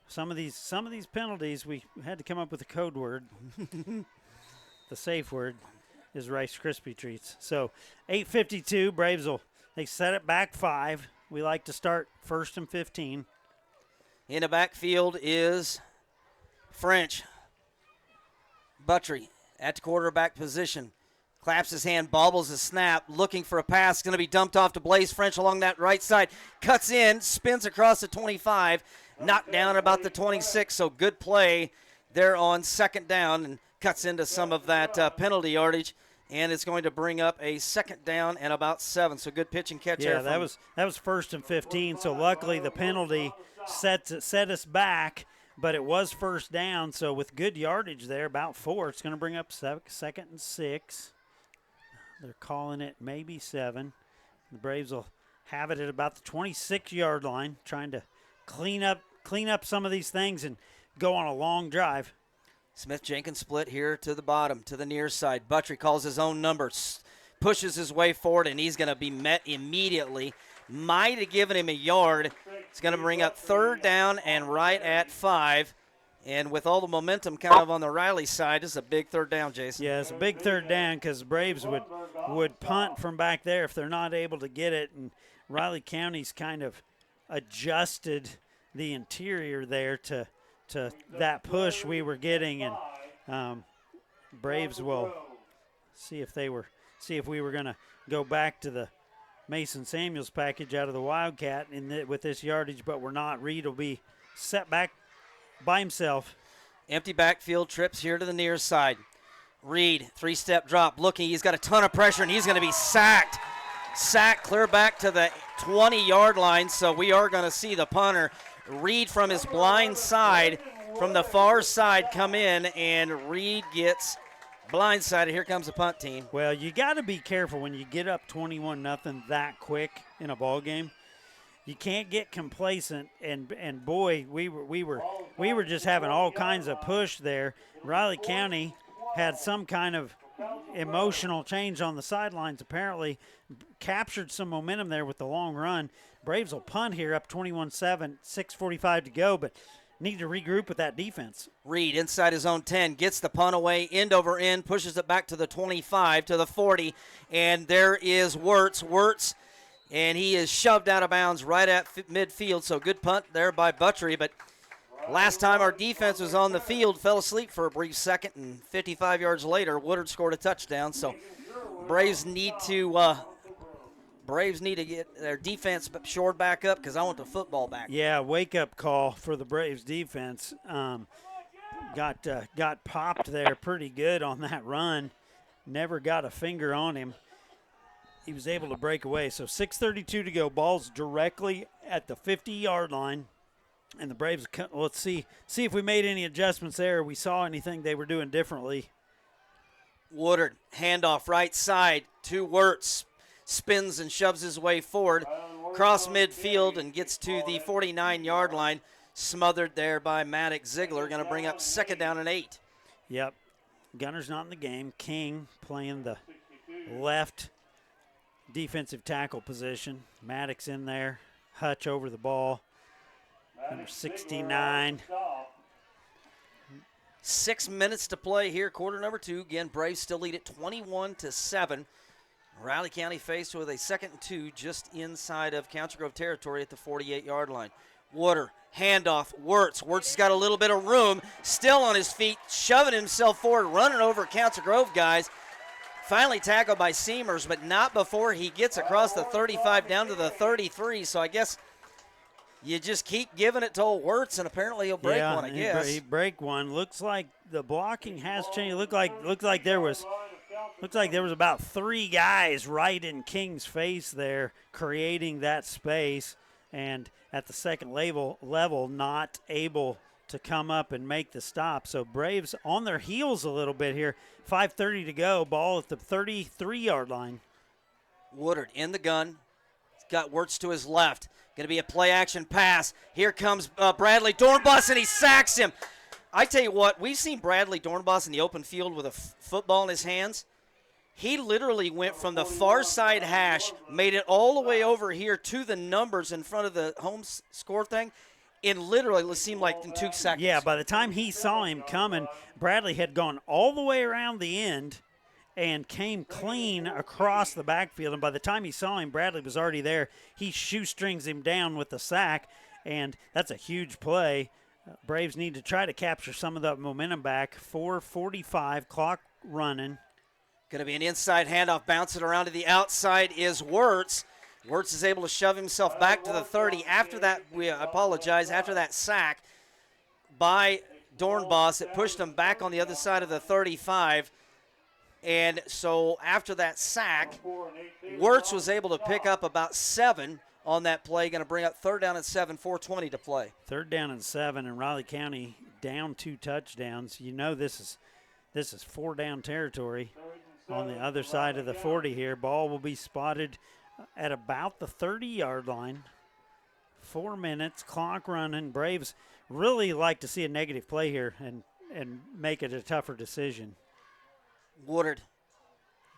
some of these penalties. We had to come up with a code word. The safe word is Rice Krispie treats. So 8:52, Braves they set it back 5. We like to start 1st and 15. in the backfield is French. Buttrey at the quarterback position. Claps his hand, bobbles his snap, looking for a pass. Going to be dumped off to Blaze French along that right side. Cuts in, spins across the 25, knocked down about the 26. So good play there on 2nd down, and cuts into some of that penalty yardage. And it's going to bring up a 2nd down and about 7. So good pitch and catch. Yeah, that was 1st and 15. So luckily the penalty set us back, but it was 1st down. So with good yardage there, about 4, it's going to bring up 2nd and 6. They're calling it maybe 7. The Braves will have it at about the 26-yard line, trying to clean up some of these things and go on a long drive. Smith-Jenkins split here to the bottom, to the near side. Buttrey calls his own number, pushes his way forward, and he's going to be met immediately. Might have given him a yard. It's going to bring up 3rd down and right at 5. And with all the momentum kind of on the Riley side, this is a big 3rd down, Jason. Yeah, it's a big 3rd down because the Braves would punt from back there if they're not able to get it. And Riley County's kind of adjusted the interior there to that push we were getting, and Braves will see if we were going to go back to the Mason Samuels package out of the Wildcat with this yardage, but we're not. Reed will be set back by himself. Empty backfield, trips here to the near side. Reed, 3-step drop, looking. He's got a ton of pressure, and he's going to be sacked. Sacked clear back to the 20-yard line, so we are going to see the punter Reed from his blind side, from the far side, come in, and Reed gets blindsided. Here comes the punt team. Well, you got to be careful when you get up 21-0 that quick in a ball game. You can't get complacent, and boy, we were just having all kinds of push there. Riley County had some kind of emotional change on the sidelines, apparently captured some momentum there with the long run. Braves will punt here up 21-7, 6:45 to go, but need to regroup with that defense. Reed inside his own 10, gets the punt away, end over end, pushes it back to the 25, to the 40, and there is Wirtz, and he is shoved out of bounds right at midfield, so good punt there by Buttrey, but last time our defense was on the field, fell asleep for a brief second, and 55 yards later, Woodard scored a touchdown, so Braves need to get their defense shored back up because I want the football back. Yeah, wake-up call for the Braves defense. Got popped there pretty good on that run. Never got a finger on him. He was able to break away. So 6:32 to go. Ball's directly at the 50-yard line. And the Braves, let's see if we made any adjustments there. We saw anything they were doing differently. Woodard, handoff right side to Wirtz. Spins and shoves his way forward, cross midfield, and gets to the 49-yard line. Smothered there by Maddox Ziegler. Going to bring up 2nd down and 8. Yep. Gunner's not in the game. King playing the left defensive tackle position. Maddox in there. Hutch over the ball. Number 69. 6 minutes to play here, quarter number 2. Again, Braves still lead at 21-7. Riley County faced with a 2nd and 2 just inside of Council Grove territory at the 48-yard line. Woodard, handoff, Wirtz. Wirtz has got a little bit of room, still on his feet, shoving himself forward, running over Council Grove guys. Finally tackled by Seamers, but not before he gets across the 35 down to the 33. So I guess you just keep giving it to old Wirtz, and apparently he'll break one, I guess. He break one. Looks like the blocking has changed. Looked like there was about 3 guys right in King's face there, creating that space, and at the second level not able to come up and make the stop. So Braves on their heels a little bit here. 5:30 to go. Ball at the 33-yard line. Woodard in the gun. He's got Wirtz to his left. Going to be a play-action pass. Here comes Bradley Dornbus, and he sacks him. I tell you what, we've seen Bradley Dornbus in the open field with a football in his hands. He literally went from the far side hash, made it all the way over here to the numbers in front of the home score thing, in literally, it seemed like in 2 seconds. Yeah, by the time he saw him coming, Bradley had gone all the way around the end and came clean across the backfield. And by the time he saw him, Bradley was already there. He shoestrings him down with the sack, and that's a huge play. Braves need to try to capture some of that momentum back. 4:45, clock running. Going to be an inside handoff, bouncing around to the outside is Wirtz. Wirtz is able to shove himself back to the 30. After that, after that sack by Dornbus, it pushed him back on the other side of the 35. And so after that sack, Wirtz was able to pick up about 7 on that play. Going to bring up 3rd down and 7, 4:20 to play. 3rd down and 7, and Raleigh County down 2 touchdowns. You know this is 4-down territory on the other side of the 40 here. Ball will be spotted at about the 30-yard line. 4 minutes, clock running. Braves really like to see a negative play here and make it a tougher decision. Woodard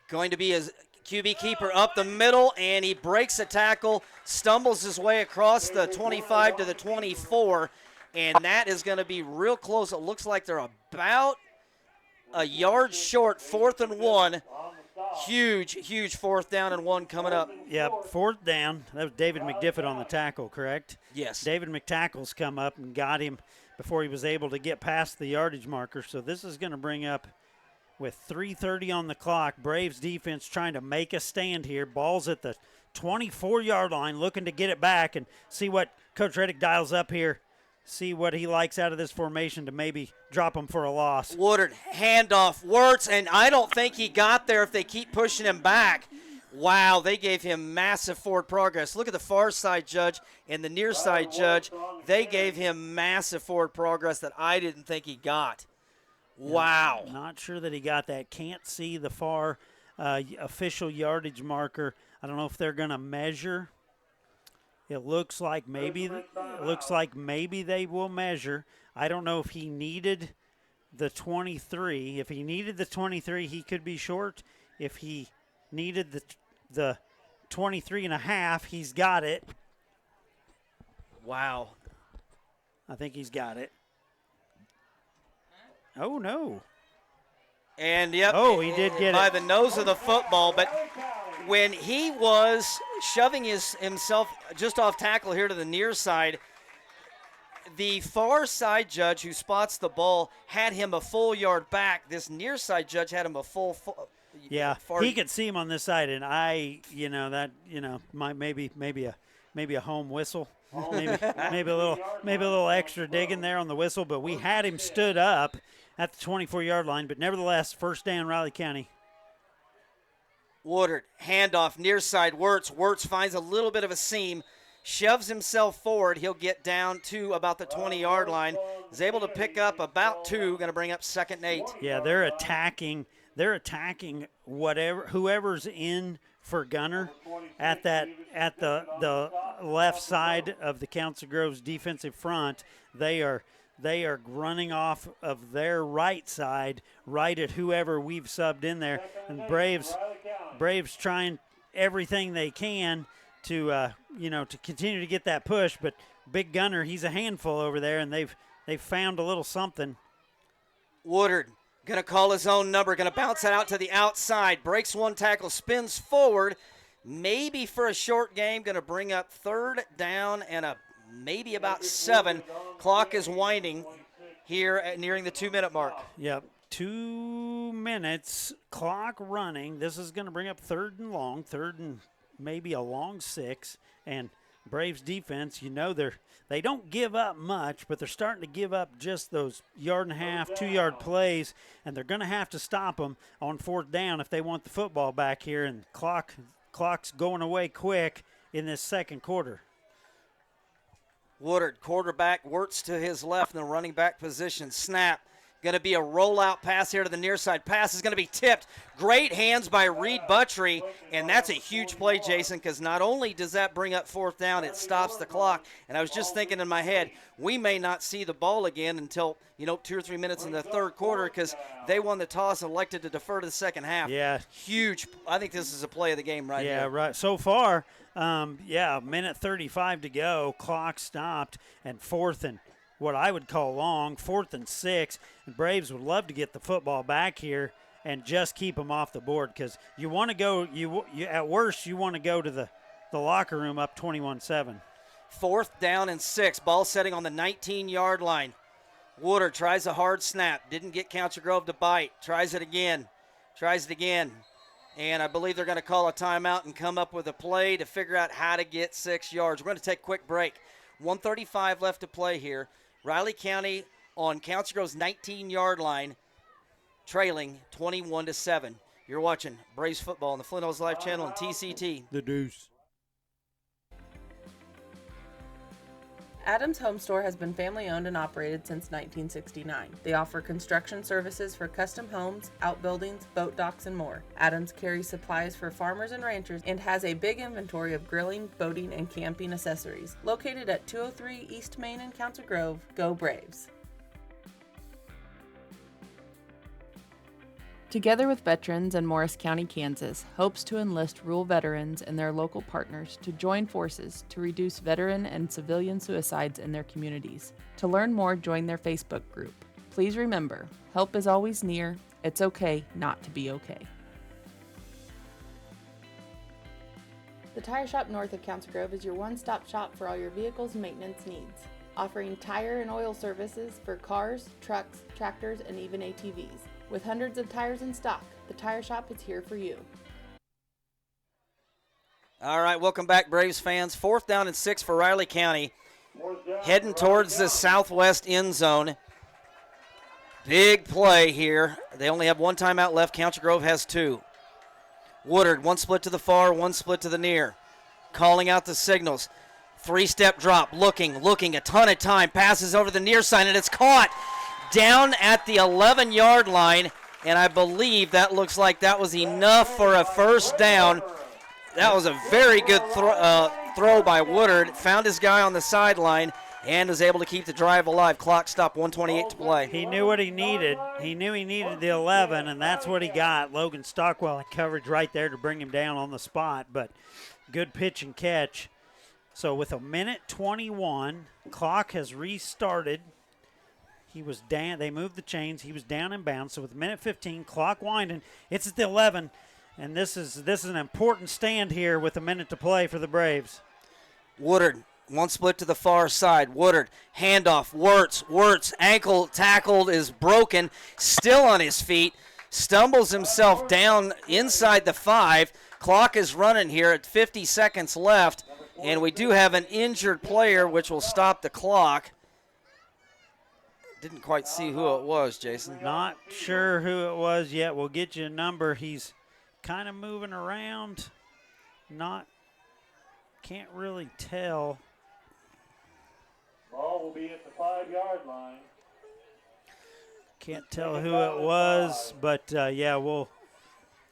going to be his QB keeper up the middle, and he breaks a tackle, stumbles his way across the 25 to the 24, and that is going to be real close. It looks like they're about a yard short, 4th and 1. Huge 4th down and 1 coming up. Yep, 4th down. That was David McDiffit on the tackle, correct? Yes. David McTackle's come up and got him before he was able to get past the yardage marker. So this is going to bring up, with 3:30 on the clock, Braves defense trying to make a stand here. Ball's at the 24-yard line, looking to get it back and see what Coach Reddick dials up here. See what he likes out of this formation to maybe drop him for a loss. Woodard, handoff, Wirtz, and I don't think he got there if they keep pushing him back. Wow, they gave him massive forward progress. Look at the far side judge and the near side judge. They gave him massive forward progress that I didn't think he got. Wow. Not sure that he got that. Can't see the far official yardage marker. I don't know if they're going to measure. It looks like maybe they will measure. I don't know if he needed the 23. If he needed the 23, he could be short. If he needed the 23 and a half, he's got it. Wow. I think he's got it. Oh, no. And, yep. Oh, he did get by it. the nose of the football. But when he was shoving himself just off tackle here to the near side, the far side judge who spots the ball had him a full yard back. This near side judge had him a full yeah, he could see him on this side, and maybe a home whistle. Maybe a little extra digging there on the whistle, but we had him stood up at the 24-yard line. But nevertheless, 1st down, Riley County. Woodard, handoff, near side, Wirtz. Wirtz finds a little bit of a seam, shoves himself forward. He'll get down to about the 20-yard line. Is able to pick up about 2, going to bring up 2nd and 8. Yeah, they're attacking whoever's in for Gunner at the left side of the Council Groves defensive front. They are running off of their right side, right at whoever we've subbed in there. And Braves trying everything they can to continue to get that push. But Big Gunner, he's a handful over there, and they've found a little something. Woodard going to call his own number, going to bounce that out to the outside, breaks 1 tackle, spins forward, maybe for a short game, going to bring up 3rd down and maybe about 7. Clock is winding here nearing the 2-minute mark. Yep, 2 minutes, clock running. This is going to bring up 3rd and long, 3rd and maybe a long 6. And Braves defense, they don't give up much, but they're starting to give up just those 1.5 yard, 2-yard plays, and they're going to have to stop them on 4th down if they want the football back here. And clock's going away quick in this 2nd quarter. Woodard, quarterback, Wirtz to his left in the running back position. Snap. Going to be a rollout pass here to the near side. Pass is going to be tipped. Great hands by Reed Buttrey, and that's a huge play, Jason, because not only does that bring up 4th down, it stops the clock. And I was just thinking in my head, we may not see the ball again until, 2 or 3 minutes in the third quarter because they won the toss and elected to defer to the second half. Yeah. Huge. I think this is a play of the game right here. Yeah, right. So far, minute 35 to go, clock stopped, and 4th and what I would call long, 4th and 6. And Braves would love to get the football back here and just keep them off the board because you want to go, you at worst, you want to go to the locker room up 21-7. 4th down and 6. Ball setting on the 19-yard line. Woodard tries a hard snap. Didn't get Council Grove to bite. Tries it again. And I believe they're going to call a timeout and come up with a play to figure out how to get 6 yards. We're going to take a quick break. 1:35 left to play here. Riley County on Council Grove's 19-yard line, trailing 21-7. You're watching Braves football on the Flint Hills Live channel and TCT. The Deuce. Adams Home Store has been family owned and operated since 1969. They offer construction services for custom homes, outbuildings, boat docks, and more. Adams carries supplies for farmers and ranchers and has a big inventory of grilling, boating, and camping accessories. Located at 203 East Main in Council Grove, go Braves! Together with veterans in Morris County, Kansas, hopes to enlist rural veterans and their local partners to join forces to reduce veteran and civilian suicides in their communities. To learn more, join their Facebook group. Please remember, help is always near. It's okay not to be okay. The Tire Shop north of Council Grove is your one-stop shop for all your vehicle's maintenance needs, offering tire and oil services for cars, trucks, tractors, and even ATVs. With hundreds of tires in stock, the Tire Shop is here for you. All right, welcome back, Braves fans. 4th down and 6 for Riley County. Heading towards the southwest end zone. Big play here. They only have one timeout left. Council Grove has 2. Woodard, one split to the far, one split to the near. Calling out the signals. 3-step drop, looking, a ton of time. Passes over the near side, and it's caught down at the 11-yard line, and I believe that looks like that was enough for a first down. That was a very good throw by Woodard. Found his guy on the sideline and was able to keep the drive alive. Clock stopped, 1:28 to play. He knew what he needed. He knew he needed the 11, and that's what he got. Logan Stockwell in coverage right there to bring him down on the spot, but good pitch and catch. So with 1:21, clock has restarted. He was down. They moved the chains. He was down in bounds. So with 1:15, clock winding, it's at the 11, and this is an important stand here with a minute to play for the Braves. Woodard, one split to the far side. Woodard, handoff. Wirtz, ankle tackled, is broken, still on his feet, stumbles himself down inside the 5. Clock is running here at 50 seconds left, and we do have an injured player, which will stop the clock. Didn't quite see who it was, Jason. Not sure who it was yet. We'll get you a number. He's kind of moving around. Can't really tell. Ball will be at the 5-yard line. Can't tell who it was, but we're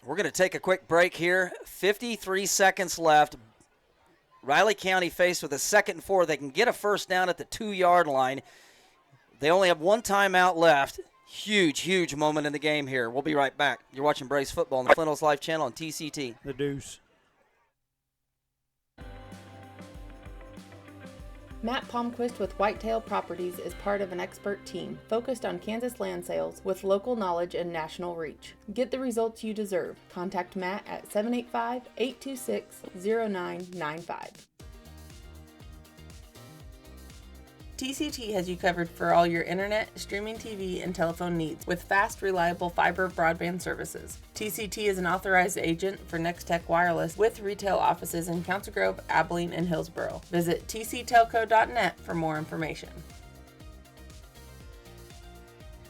going to take a quick break here. 53 seconds left. Riley County faced with a 2nd and 4. They can get a first down at the 2-yard line. They only have one timeout left. Huge moment in the game here. We'll be right back. You're watching Braves football on the Flint Hills Live channel on TCT. The Deuce. Matt Palmquist with Whitetail Properties is part of an expert team focused on Kansas land sales with local knowledge and national reach. Get the results you deserve. Contact Matt at 785-826-0995. TCT has you covered for all your internet, streaming TV, and telephone needs with fast, reliable fiber broadband services. TCT is an authorized agent for Nextech Wireless with retail offices in Council Grove, Abilene, and Hillsboro. Visit tctelco.net for more information.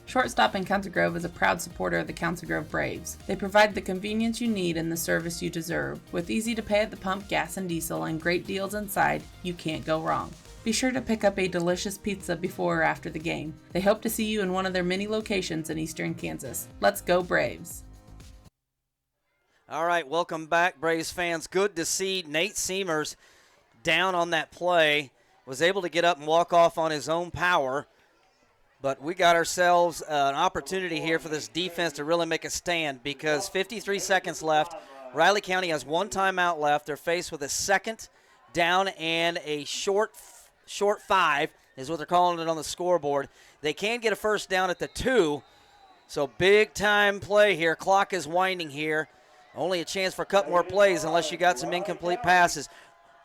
Shortstop in Council Grove is a proud supporter of the Council Grove Braves. They provide the convenience you need and the service you deserve. With easy to pay at the pump gas and diesel and great deals inside, you can't go wrong. Be sure to pick up a delicious pizza before or after the game. They hope to see you in one of their many locations in eastern Kansas. Let's go Braves! All right, welcome back, Braves fans. Good to see Nate Seamers down on that play. Was able to get up and walk off on his own power. But we got ourselves an opportunity here for this defense to really make a stand because 53 seconds left. Riley County has one timeout left. They're faced with a second down and a short 5 is what they're calling it on the scoreboard. They can get a first down at the 2. So big time play here. Clock is winding here. Only a chance for a couple more plays unless you got some incomplete passes.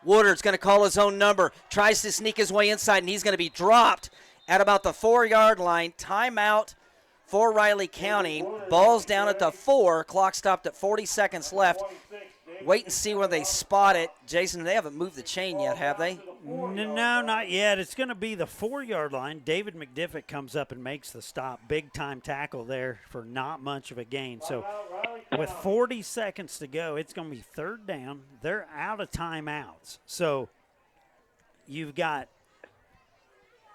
Woodard's going to call his own number. Tries to sneak his way inside, and he's going to be dropped at about the 4-yard line. Timeout for Riley County. Ball's down at the 4. Clock stopped at 40 seconds left. Wait and see where they spot it. Jason, they haven't moved the chain yet, have they? No, not yet. It's going to be the 4-yard line. David McDiffitt comes up and makes the stop. Big-time tackle there for not much of a gain. So with 40 seconds to go, it's going to be third down. They're out of timeouts. So you've got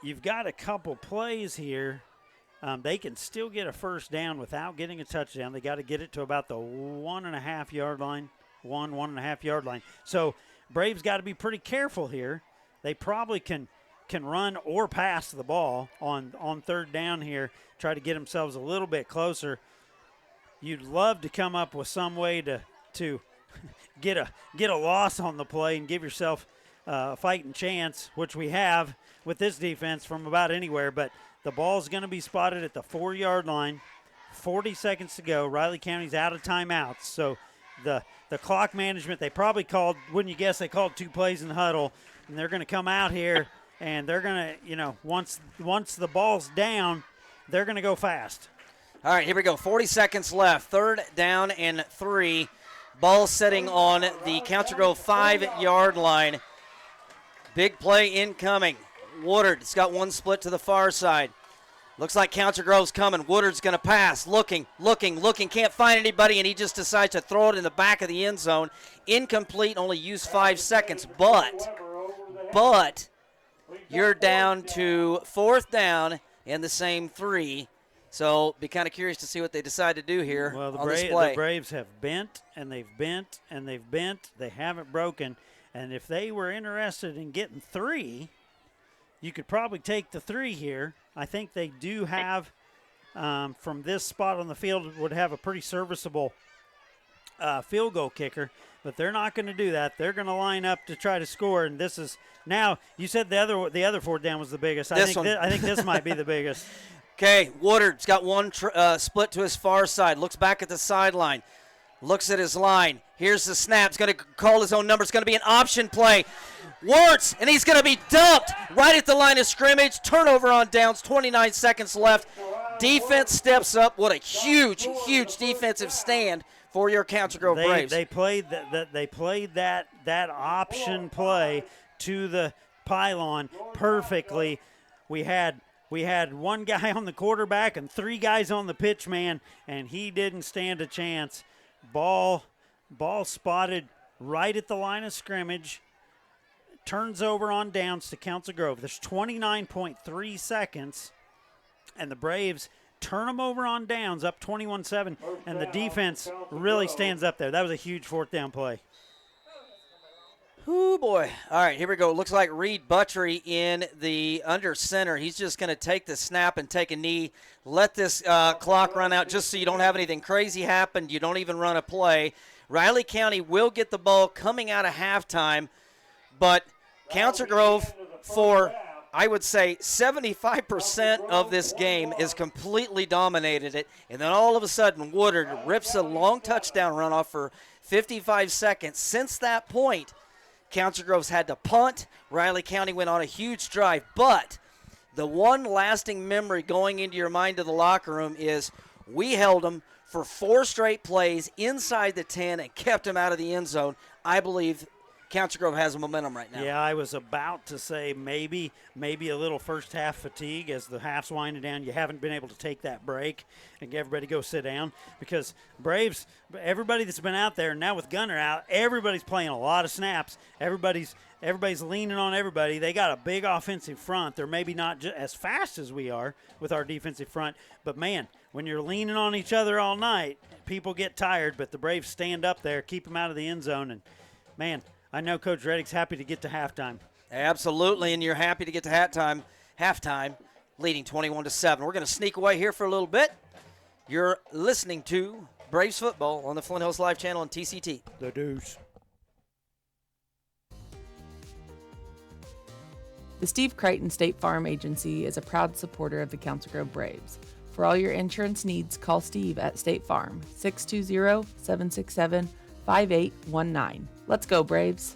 a couple plays here. They can still get a first down without getting a touchdown. They got to get it to about the 1.5-yard line. 1.5 yard line. So Braves got to be pretty careful here. They probably can run or pass the ball on third down here, try to get themselves a little bit closer. You'd love to come up with some way to get a loss on the play and give yourself a fighting chance, which we have with this defense from about anywhere. But the ball's going to be spotted at the 4-yard line. 40 seconds to go. Riley County's out of timeouts. So the clock management, they probably called, wouldn't you guess, they called 2 plays in the huddle, and they're going to come out here, and they're going to, once the ball's down, they're going to go fast. All right, here we go. 40 seconds left. Third down and 3. Ball setting on the Council Grove 5-yard line. Big play incoming. Woodard's got one split to the far side. Looks like Council Grove's coming. Woodard's going to pass. Looking. Can't find anybody, and he just decides to throw it in the back of the end zone. Incomplete, only used 5 seconds. But you're down to 4th down and the same 3. So be kind of curious to see what they decide to do here on this play. The Braves have bent, and they've bent, and they've bent. They haven't broken. And if they were interested in getting 3, you could probably take the 3 here. I think they do have, from this spot on the field, would have a pretty serviceable field goal kicker, but they're not going to do that. They're going to line up to try to score, and this is now. You said the other 4th down was the biggest. I think this might be the biggest. Okay, Woodard's got one split to his far side. Looks back at the sideline. Looks at his line. Here's the snap. He's going to call his own number. It's going to be an option play. Wirtz, and he's going to be dumped right at the line of scrimmage. Turnover on downs, 29 seconds left. Defense steps up. What a huge defensive stand for your Council Grove Braves. They played that option play to the pylon perfectly. We had one guy on the quarterback and 3 guys on the pitch man, and he didn't stand a chance. Ball spotted right at the line of scrimmage. Turns over on downs to Council Grove. There's 29.3 seconds, and the Braves turn them over on downs, up 21-7, and the defense really stands up there. That was a huge 4th down play. Oh boy. All right, here we go. Looks like Reed Buttrey in the under center. He's just going to take the snap and take a knee, let this clock run out just so you don't have anything crazy happen. You don't even run a play. Riley County will get the ball coming out of halftime, but Council Grove, for I would say 75% of this game, is completely dominated it. And then all of a sudden, Woodard rips a long touchdown runoff for 55 seconds. Since that point, Council Grove's had to punt. Riley County went on a huge drive. But the one lasting memory going into your mind of the locker room is we held them for 4 straight plays inside the 10 and kept them out of the end zone. I believe Council Grove has a momentum right now. Yeah, I was about to say maybe a little first half fatigue as the half's winding down. You haven't been able to take that break and get everybody go sit down because Braves, everybody that's been out there, now with Gunner out, everybody's playing a lot of snaps. Everybody's leaning on everybody. They got a big offensive front. They're maybe not as fast as we are with our defensive front, but man, when you're leaning on each other all night, people get tired, but the Braves stand up there, keep them out of the end zone, and man, I know Coach Reddick's happy to get to halftime. Absolutely, and you're happy to get to halftime, leading 21-7. We're going to sneak away here for a little bit. You're listening to Braves football on the Flint Hills Live channel on TCT. The Deuce. The Steve Crichton State Farm Agency is a proud supporter of the Council Grove Braves. For all your insurance needs, call Steve at State Farm, 620-767-5819. Let's go, Braves.